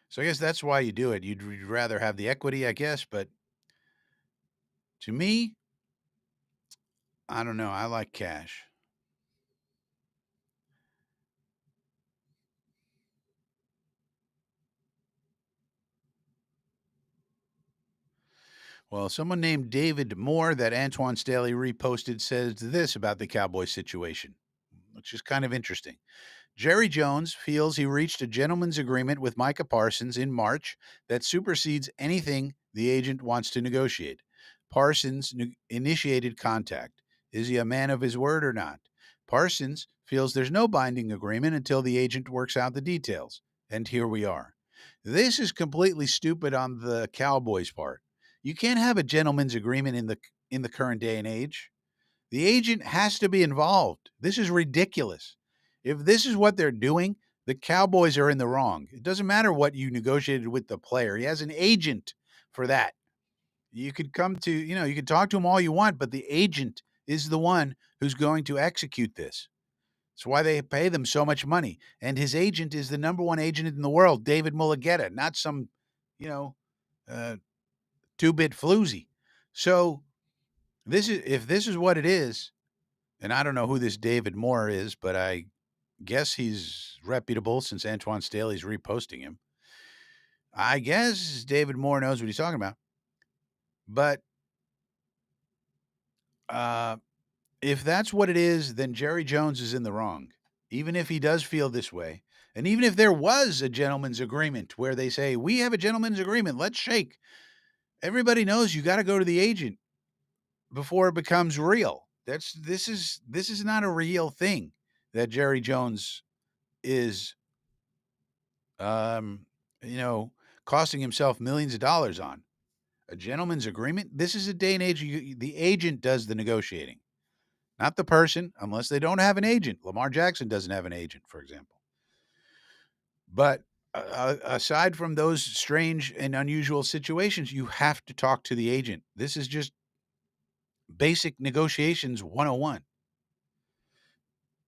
So I guess that's why you do it. You'd rather have the equity, I guess, but to me, I don't know. I like cash. Well, someone named David Moore that Antoine Staley reposted says this about the Cowboys situation, which is kind of interesting. Jerry Jones feels he reached a gentleman's agreement with Micah Parsons in March that supersedes anything the agent wants to negotiate. Parsons initiated contact. Is he a man of his word or not? Parsons feels there's no binding agreement until the agent works out the details. And here we are. This is completely stupid on the Cowboys' part. You can't have a gentleman's agreement in the current day and age. The agent has to be involved. This is ridiculous. If this is what they're doing, the Cowboys are in the wrong. It doesn't matter what you negotiated with the player. He has an agent for that. You could come to, you could talk to him all you want, but the agent is the one who's going to execute this. That's why they pay them so much money. And his agent is the number one agent in the world, David Mulugeta, not some, you know, uh, two-bit floozy. So if this is what it is, and I don't know who this David Moore is, but I guess he's reputable since Antoine Staley's reposting him. I guess David Moore knows what he's talking about. But uh, if that's what it is, then Jerry Jones is in the wrong, even if he does feel this way. And even if there was a gentleman's agreement where they say, we have a gentleman's agreement, let's shake. Everybody knows you got to go to the agent before it becomes real. This is not a real thing that Jerry Jones is um, you know, costing himself millions of dollars on. A gentleman's agreement? This is a day and age the agent does the negotiating, not the person, unless they don't have an agent. Lamar Jackson doesn't have an agent, for example. But aside from those strange and unusual situations, you have to talk to the agent. This is just basic negotiations 101.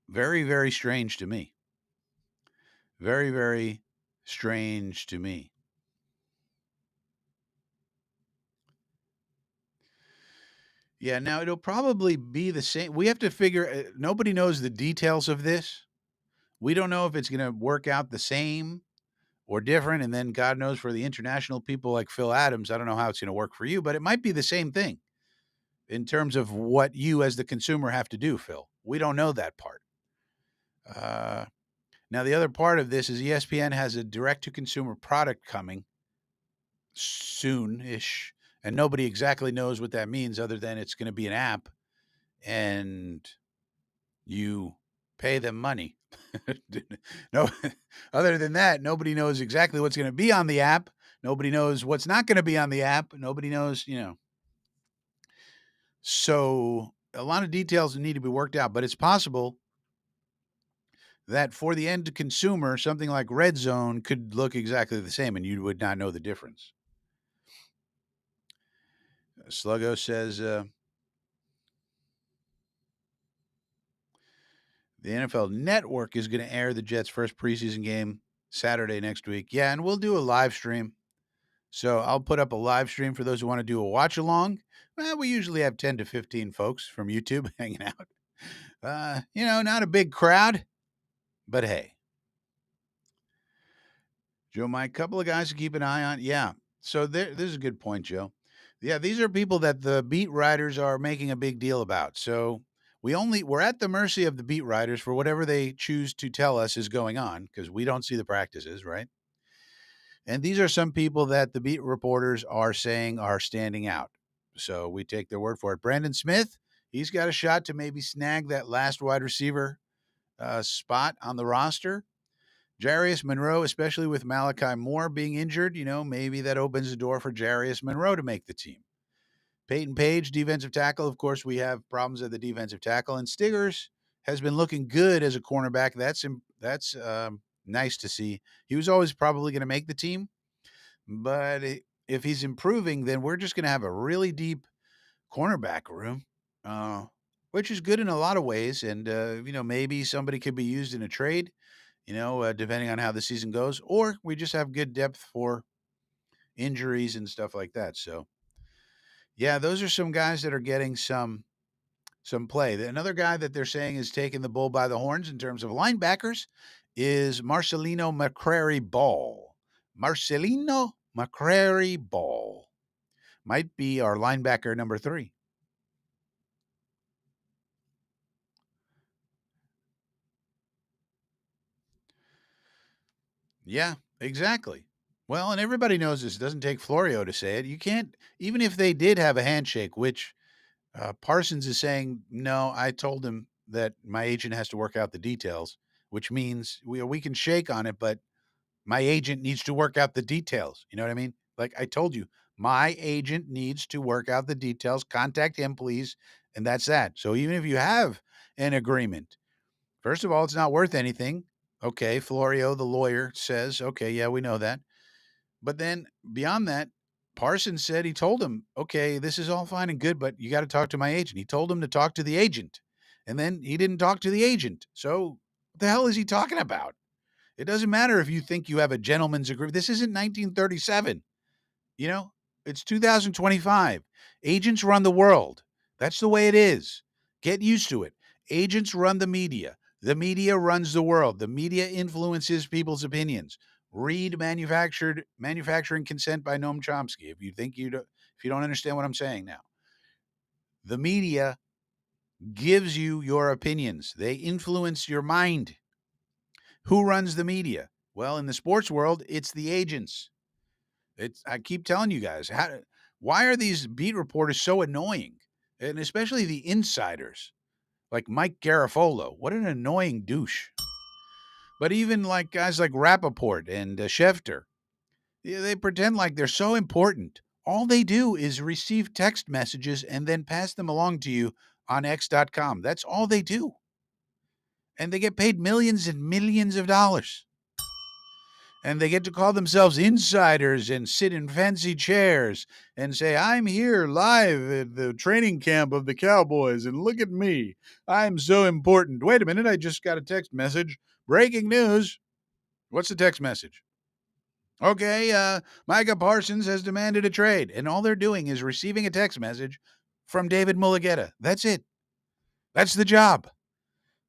Very, very strange to me. Very, very strange to me. Yeah, now it'll probably be the same. We have to figure, nobody knows the details of this. We don't know if it's going to work out the same or different. And then God knows for the international people like Phil Adams, I don't know how it's going to work for you, but it might be the same thing in terms of what you as the consumer have to do, Phil. We don't know that part. Uh, Now, the other part of this is ESPN has a direct to consumer product coming soon ish, and nobody exactly knows what that means other than it's going to be an app and you pay them money. No, other than that, nobody knows exactly what's going to be on the app. Nobody knows what's not going to be on the app. Nobody knows. So a lot of details need to be worked out, but it's possible that for the end consumer, something like Red Zone could look exactly the same and you would not know the difference. Sluggo says the NFL Network is going to air the Jets' first preseason game Saturday next week. Yeah, and we'll do a live stream. So I'll put up a live stream for those who want to do a watch along. Well, we usually have 10 to 15 folks from YouTube hanging out. Not a big crowd, but hey. Joe Mike, couple of guys to keep an eye on. Yeah. So this is a good point, Joe. Yeah, these are people that the beat writers are making a big deal about. So we're at the mercy of the beat writers for whatever they choose to tell us is going on because we don't see the practices, right? And these are some people that the beat reporters are saying are standing out. So we take their word for it. Brandon Smith, he's got a shot to maybe snag that last wide receiver spot on the roster. Jarius Monroe, especially with Malachi Moore being injured, maybe that opens the door for Jarius Monroe to make the team. Peyton Page, defensive tackle. Of course, we have problems at the defensive tackle, and Stiggers has been looking good as a cornerback. That's nice to see. He was always probably going to make the team, but if he's improving, then we're just going to have a really deep cornerback room, which is good in a lot of ways. And maybe somebody could be used in a trade. Depending on how the season goes, or we just have good depth for injuries and stuff like that. So, yeah, those are some guys that are getting some play. Another guy that they're saying is taking the bull by the horns in terms of linebackers is Marcelino McCrary Ball. Marcelino McCrary Ball might be our linebacker number 3. Yeah, exactly. Well, and everybody knows this. It doesn't take Florio to say it. You can't, even if they did have a handshake, which Parsons is saying, no, I told him that my agent has to work out the details, which means we can shake on it, but my agent needs to work out the details. You know what I mean? Like I told you, my agent needs to work out the details. Contact him, please. And that's that. So even if you have an agreement, first of all, it's not worth anything. Okay. Florio, the lawyer, says, okay, yeah, we know that. But then beyond that, Parsons said he told him, okay, this is all fine and good, but you got to talk to my agent. He told him to talk to the agent. And then he didn't talk to the agent. So what the hell is he talking about? It doesn't matter if you think you have a gentleman's agreement. This isn't 1937. You know, it's 2025. Agents run the world. That's the way it is. Get used to it. Agents run the media. The media runs the world. The media influences people's opinions. Read Manufacturing Consent by Noam Chomsky. If you don't understand what I'm saying now, the media gives you your opinions. They influence your mind. Who runs the media? Well, in the sports world, it's the agents. I keep telling you guys, why are these beat reporters so annoying? And especially the insiders, like Mike Garafolo. What an annoying douche. But even like guys like Rappaport and Schefter, they pretend like they're so important. All they do is receive text messages and then pass them along to you on X.com. That's all they do. And they get paid millions and millions of dollars. And they get to call themselves insiders and sit in fancy chairs and say, I'm here live at the training camp of the Cowboys, and look at me. I'm so important. Wait a minute, I just got a text message. Breaking news. What's the text message? Okay, Micah Parsons has demanded a trade. And all they're doing is receiving a text message from David Mulligetta. That's it. That's the job.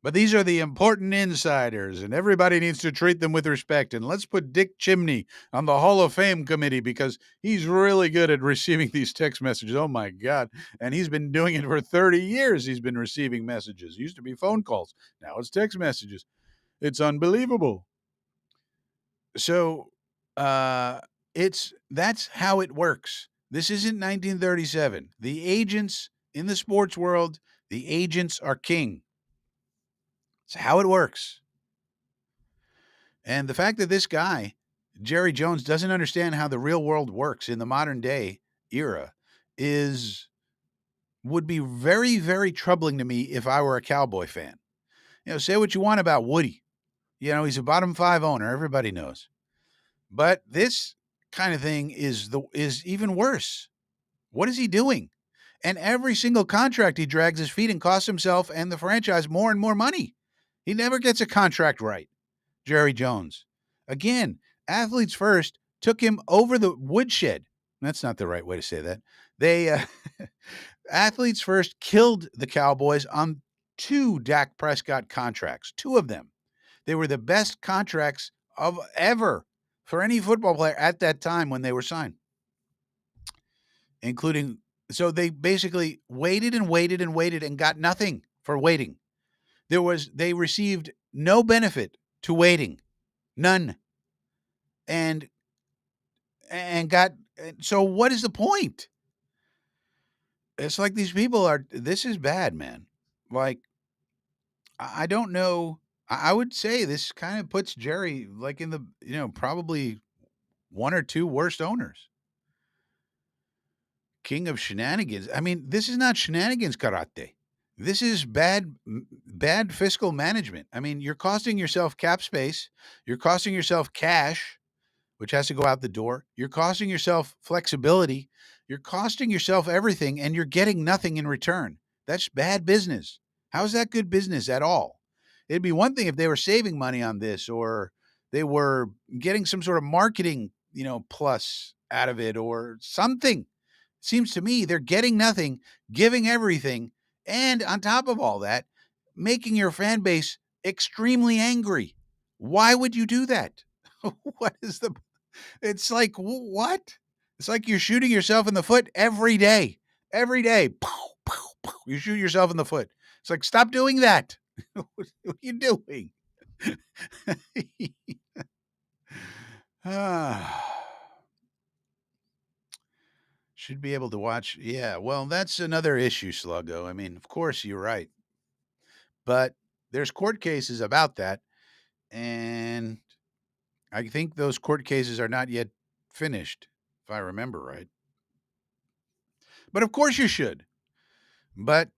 But these are the important insiders, and everybody needs to treat them with respect. And let's put Dick Chimney on the Hall of Fame committee because he's really good at receiving these text messages. Oh my God. And he's been doing it for 30 years. He's been receiving messages. It used to be phone calls. Now it's text messages. It's unbelievable. So uh that's how it works. This isn't 1937. The agents in the sports world, the agents are king. It's how it works. And the fact that this guy, Jerry Jones, doesn't understand how the real world works in the modern day era is would be very, very troubling to me if I were a Cowboy fan. Say what you want about Woody. He's a bottom five owner. Everybody knows. But this kind of thing is even worse. What is he doing? And every single contract he drags his feet and costs himself and the franchise more and more money. He never gets a contract right. Jerry Jones. Again, Athletes First took him over the woodshed. That's not the right way to say that. They Athletes First killed the Cowboys on two Dak Prescott contracts, two of them. They were the best contracts of ever for any football player at that time when they were signed, including so they basically waited and waited and waited and got nothing for waiting. They received no benefit to waiting. None. And got so what is the point? It's like these people are this is bad, man. Like I don't know. I would say this kind of puts Jerry like in the, probably one or two worst owners. King of shenanigans. I mean, this is not shenanigans karate. This is bad fiscal management. I mean, you're costing yourself cap space, you're costing yourself cash, which has to go out the door. You're costing yourself flexibility. You're costing yourself everything, and you're getting nothing in return. That's bad business. How's that good business at all? It'd be one thing if they were saving money on this or they were getting some sort of marketing, plus out of it or something. Seems to me they're getting nothing, giving everything, and on top of all that, making your fan base extremely angry. Why would you do that? What is the it's like, what? It's like you're shooting yourself in the foot every day. Every day. Pow, pow, pow. You shoot yourself in the foot. It's like, stop doing that. What are you doing? Ah, should be able to watch. Yeah, well, that's another issue, Sluggo. I mean, of course, you're right. But there's court cases about that. And I think those court cases are not yet finished, if I remember right. But of course you should. But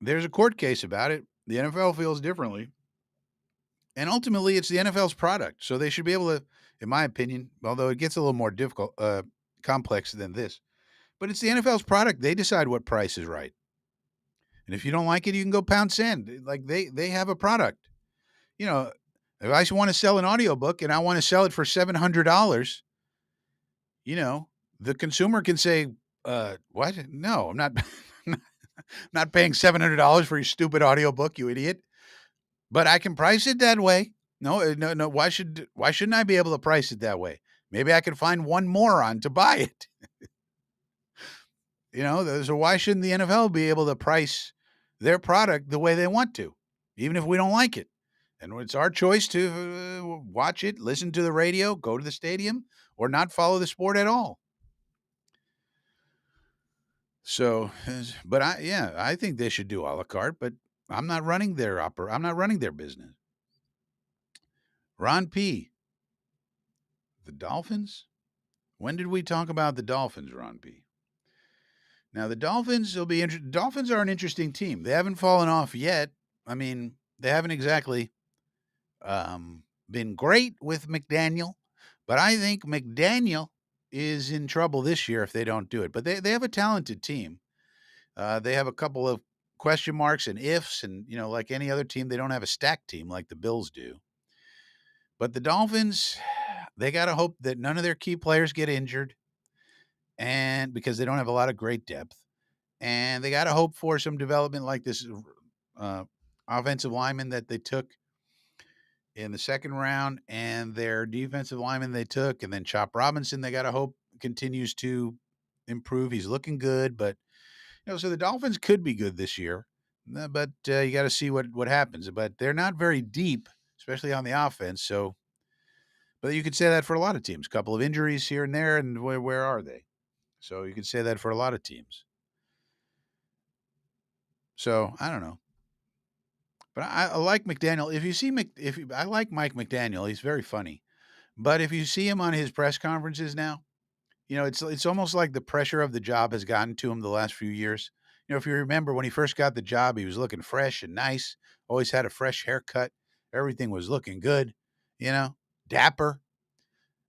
there's a court case about it. The NFL feels differently. And ultimately, it's the NFL's product. So they should be able to, in my opinion, although it gets a little more difficult, complex than this, but it's the NFL's product. They decide what price is right. And if you don't like it, you can go pound sand. Like they have a product. You know, if I want to sell an audiobook and I want to sell it for $700, the consumer can say, what? No, I'm not not paying $700 for your stupid audiobook, you idiot. But I can price it that way. No, no, no. Why shouldn't I be able to price it that way? Maybe I can find one moron to buy it. So why shouldn't the NFL be able to price their product the way they want to, even if we don't like it? And it's our choice to watch it, listen to the radio, go to the stadium, or not follow the sport at all. So, but I think they should do a la carte. But I'm not running their I'm not running their business. Ron P. The Dolphins? When did we talk about the Dolphins, Ron P? Now the Dolphins will be Dolphins are an interesting team. They haven't fallen off yet. I mean, they haven't exactly been great with McDaniel, but I think McDaniel is in trouble this year if they don't do it. But they have a talented team. They have a couple of question marks and ifs, and like any other team, they don't have a stacked team like the Bills do. But the Dolphins, they got to hope that none of their key players get injured, and because they don't have a lot of great depth, and they got to hope for some development like this offensive linemen that they took in the second round and their defensive lineman they took, and then Chop Robinson, they got to hope continues to improve. He's looking good, but so the Dolphins could be good this year, but you got to see what happens. But they're not very deep, especially on the offense. So, but you could say that for a lot of teams. A couple of injuries here and there, and where are they? So you could say that for a lot of teams. So I don't know. But I like McDaniel. If you see I like Mike McDaniel, he's very funny. But if you see him on his press conferences now, it's almost like the pressure of the job has gotten to him the last few years. If you remember when he first got the job, he was looking fresh and nice, always had a fresh haircut, everything was looking good, dapper.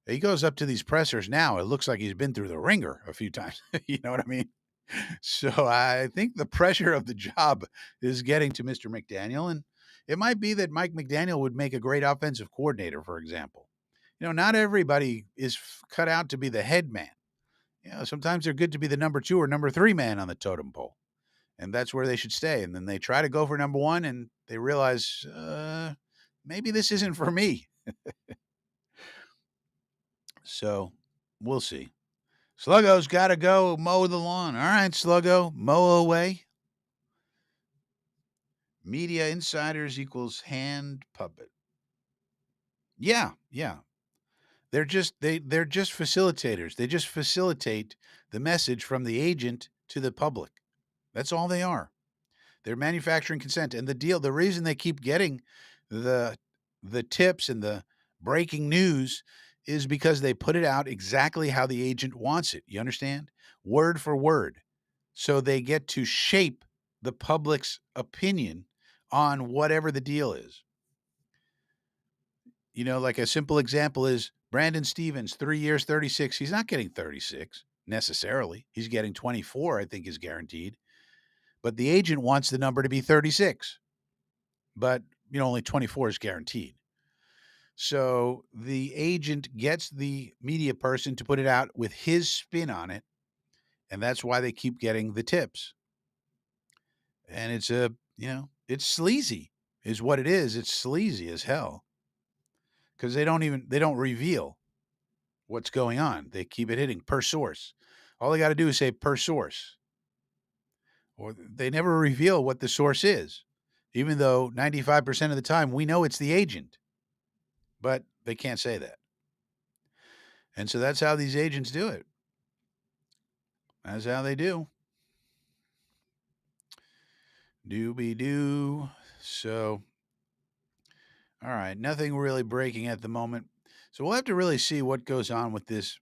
He goes up to these pressers now, it looks like he's been through the ringer a few times. You know what I mean? So I think the pressure of the job is getting to Mr. McDaniel, and it might be that Mike McDaniel would make a great offensive coordinator, for example. Not everybody is cut out to be the head man. Sometimes they're good to be the number 2 or number 3 man on the totem pole, and that's where they should stay. And then they try to go for number 1, and they realize maybe this isn't for me. So we'll see. Sluggo's got to go mow the lawn. All right, Sluggo, mow away. Media insiders equals hand puppet. Yeah, yeah. They're just facilitators. They just facilitate the message from the agent to the public. That's all they are. They're manufacturing consent. And the reason they keep getting the tips and the breaking news is because they put it out exactly how the agent wants it. You understand? Word for word. So they get to shape the public's opinion on whatever the deal is. Like a simple example is Brandon Stevens, 3 years, 36. He's not getting 36 necessarily. He's getting 24, I think is guaranteed. But the agent wants the number to be 36. But, only 24 is guaranteed. So the agent gets the media person to put it out with his spin on it. And that's why they keep getting the tips. And it's sleazy is what it is. It's sleazy as hell. Because they don't reveal what's going on. They keep it hitting per source. All they got to do is say per source. Or they never reveal what the source is, even though 95% of the time we know it's the agent. But they can't say that. And so that's how these agents do it. That's how they do. Doobie doo. So, all right, nothing really breaking at the moment. So we'll have to really see what goes on with this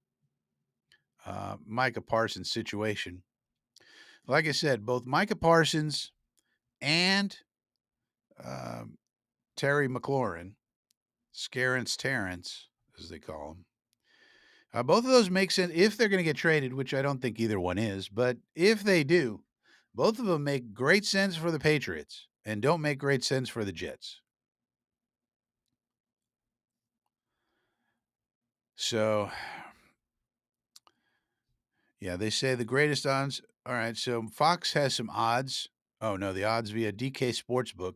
Micah Parsons situation. Like I said, both Micah Parsons and um Terry McLaurin, Scarence Terrence, as they call him. Both of those make sense if they're going to get traded, which I don't think either one is. But if they do, both of them make great sense for the Patriots and don't make great sense for the Jets. So, yeah, they say the greatest odds. All right, so Fox has some odds. Oh, no, the odds via DK Sportsbook.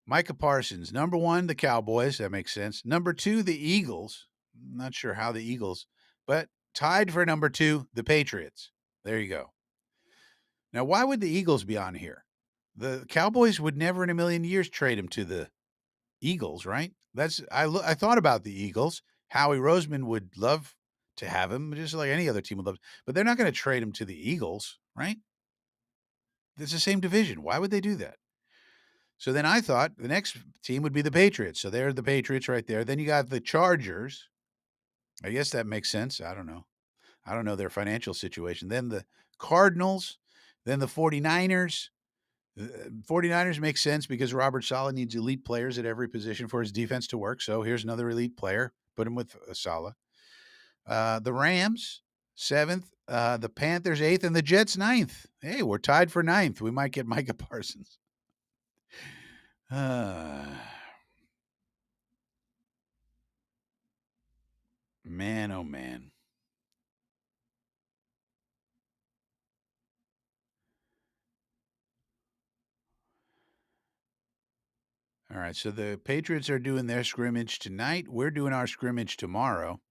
Micah Parsons, number 1, the Cowboys. That makes sense. Number 2, the Eagles. Not sure how the Eagles, but tied for number 2, the Patriots. There you go. Now, why would the Eagles be on here? The Cowboys would never in a million years trade him to the Eagles, right? I thought about the Eagles. Howie Roseman would love to have him, just like any other team would love, but they're not going to trade him to the Eagles, right? It's the same division. Why would they do that? So then I thought the next team would be the Patriots. So they're the Patriots right there. Then you got the Chargers. I guess that makes sense. I don't know. I don't know their financial situation. Then the Cardinals, then the 49ers. 49ers make sense because Robert Saleh needs elite players at every position for his defense to work. So here's another elite player. Put him with Saleh. The Rams, 7th. The Panthers, 8th. And the Jets, 9th. Hey, we're tied for 9th. We might get Micah Parsons. Man, oh, man. All right, so the Patriots are doing their scrimmage tonight. We're doing our scrimmage tomorrow.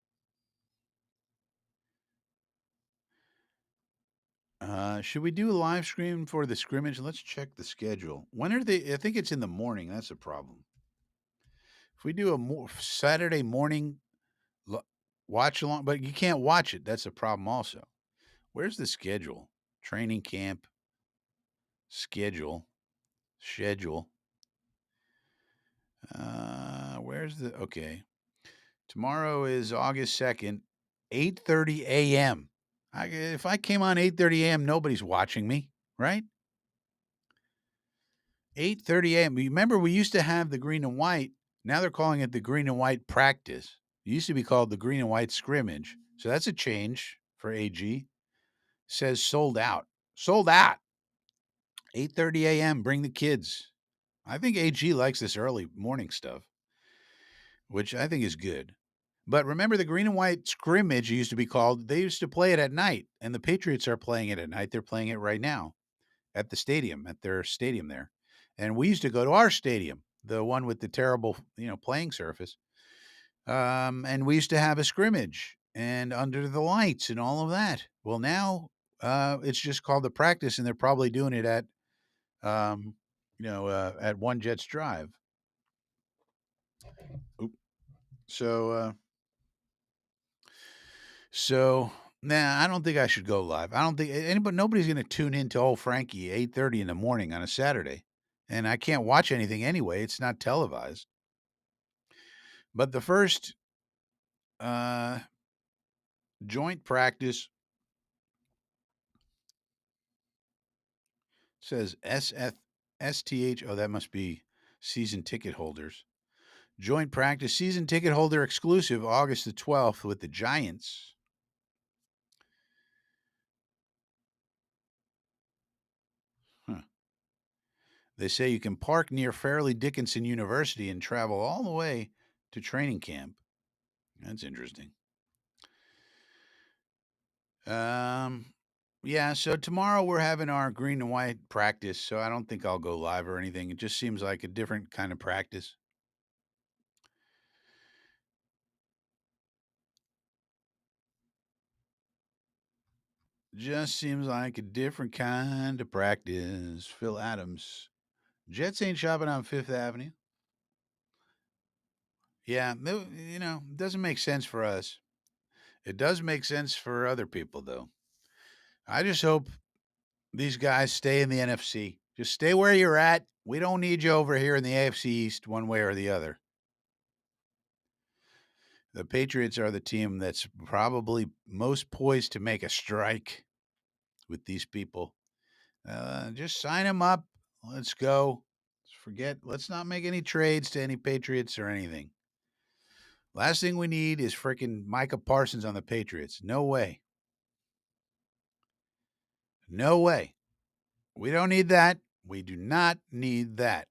Should we do a live stream for the scrimmage? Let's check the schedule. When are they? I think it's in the morning. That's a problem. If we do a Saturday morning watch along, but you can't watch it. That's a problem also. Where's the schedule? Training camp schedule. Where's the okay? Tomorrow is August 2nd, 8:30 a.m. If I came on 8:30 a.m., nobody's watching me, right? 8:30 a.m. Remember, we used to have the green and white. Now they're calling it the green and white practice. It used to be called the green and white scrimmage. So that's a change for AG. Says sold out. Sold out. 8:30 a.m. Bring the kids. I think AG likes this early morning stuff, which I think is good. But remember, the green and white scrimmage used to be called, they used to play it at night, and the Patriots are playing it at night. They're playing it right now at the stadium, at their stadium there. And we used to go to our stadium, the one with the terrible, playing surface. And we used to have a scrimmage and under the lights and all of that. Well, now it's just called the practice, and they're probably doing it at One Jets Drive. Oop. So, nah, I don't think I should go live. I don't think nobody's going to tune in to old Frankie 8:30 in the morning on a Saturday, and I can't watch anything anyway. It's not televised. But the first uh, joint practice says SFSTH. Oh, that must be season ticket holders. Joint practice season ticket holder exclusive August the 12th with the Giants. Huh. They say you can park near Fairleigh Dickinson University and travel all the way to training camp. That's interesting. Yeah, so tomorrow we're having our green and white practice, so I don't think I'll go live or anything. It just seems like a different kind of practice. Just seems like a different kind of practice. Phil Adams. Jets ain't shopping on Fifth Avenue. Yeah, it doesn't make sense for us. It does make sense for other people, though. I just hope these guys stay in the NFC. Just stay where you're at. We don't need you over here in the AFC East one way or the other. The Patriots are the team that's probably most poised to make a strike with these people. Just sign them up. Let's go. Let's not make any trades to any Patriots or anything. Last thing we need is freaking Micah Parsons on the Patriots. No way. No way. We don't need that. We do not need that.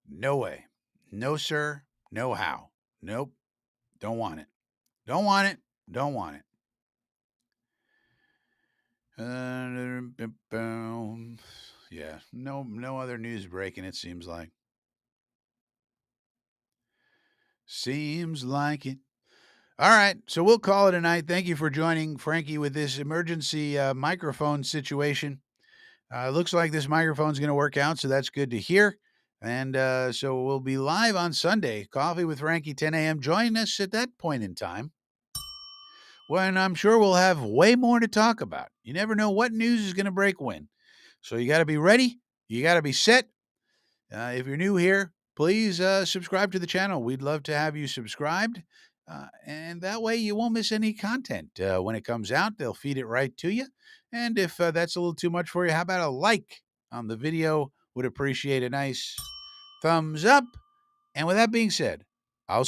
No way. No, sir. No how. Nope. Don't want it. Don't want it. Don't want it. Yeah. No other news breaking, it seems like. Seems like it. All right, so we'll call it a night. Thank you for joining Frankie with this emergency microphone situation. Looks like this microphone's going to work out, so that's good to hear. And so we'll be live on Sunday, Coffee with Frankie, 10 a.m. Join us at that point in time when I'm sure we'll have way more to talk about. You never know what news is going to break when. So you got to be ready. You got to be set. If you're new here, please subscribe to the channel. We'd love to have you subscribed. And that way you won't miss any content. When it comes out, they'll feed it right to you. And if that's a little too much for you, how about a like on the video? Would appreciate a nice thumbs up. And with that being said, I'll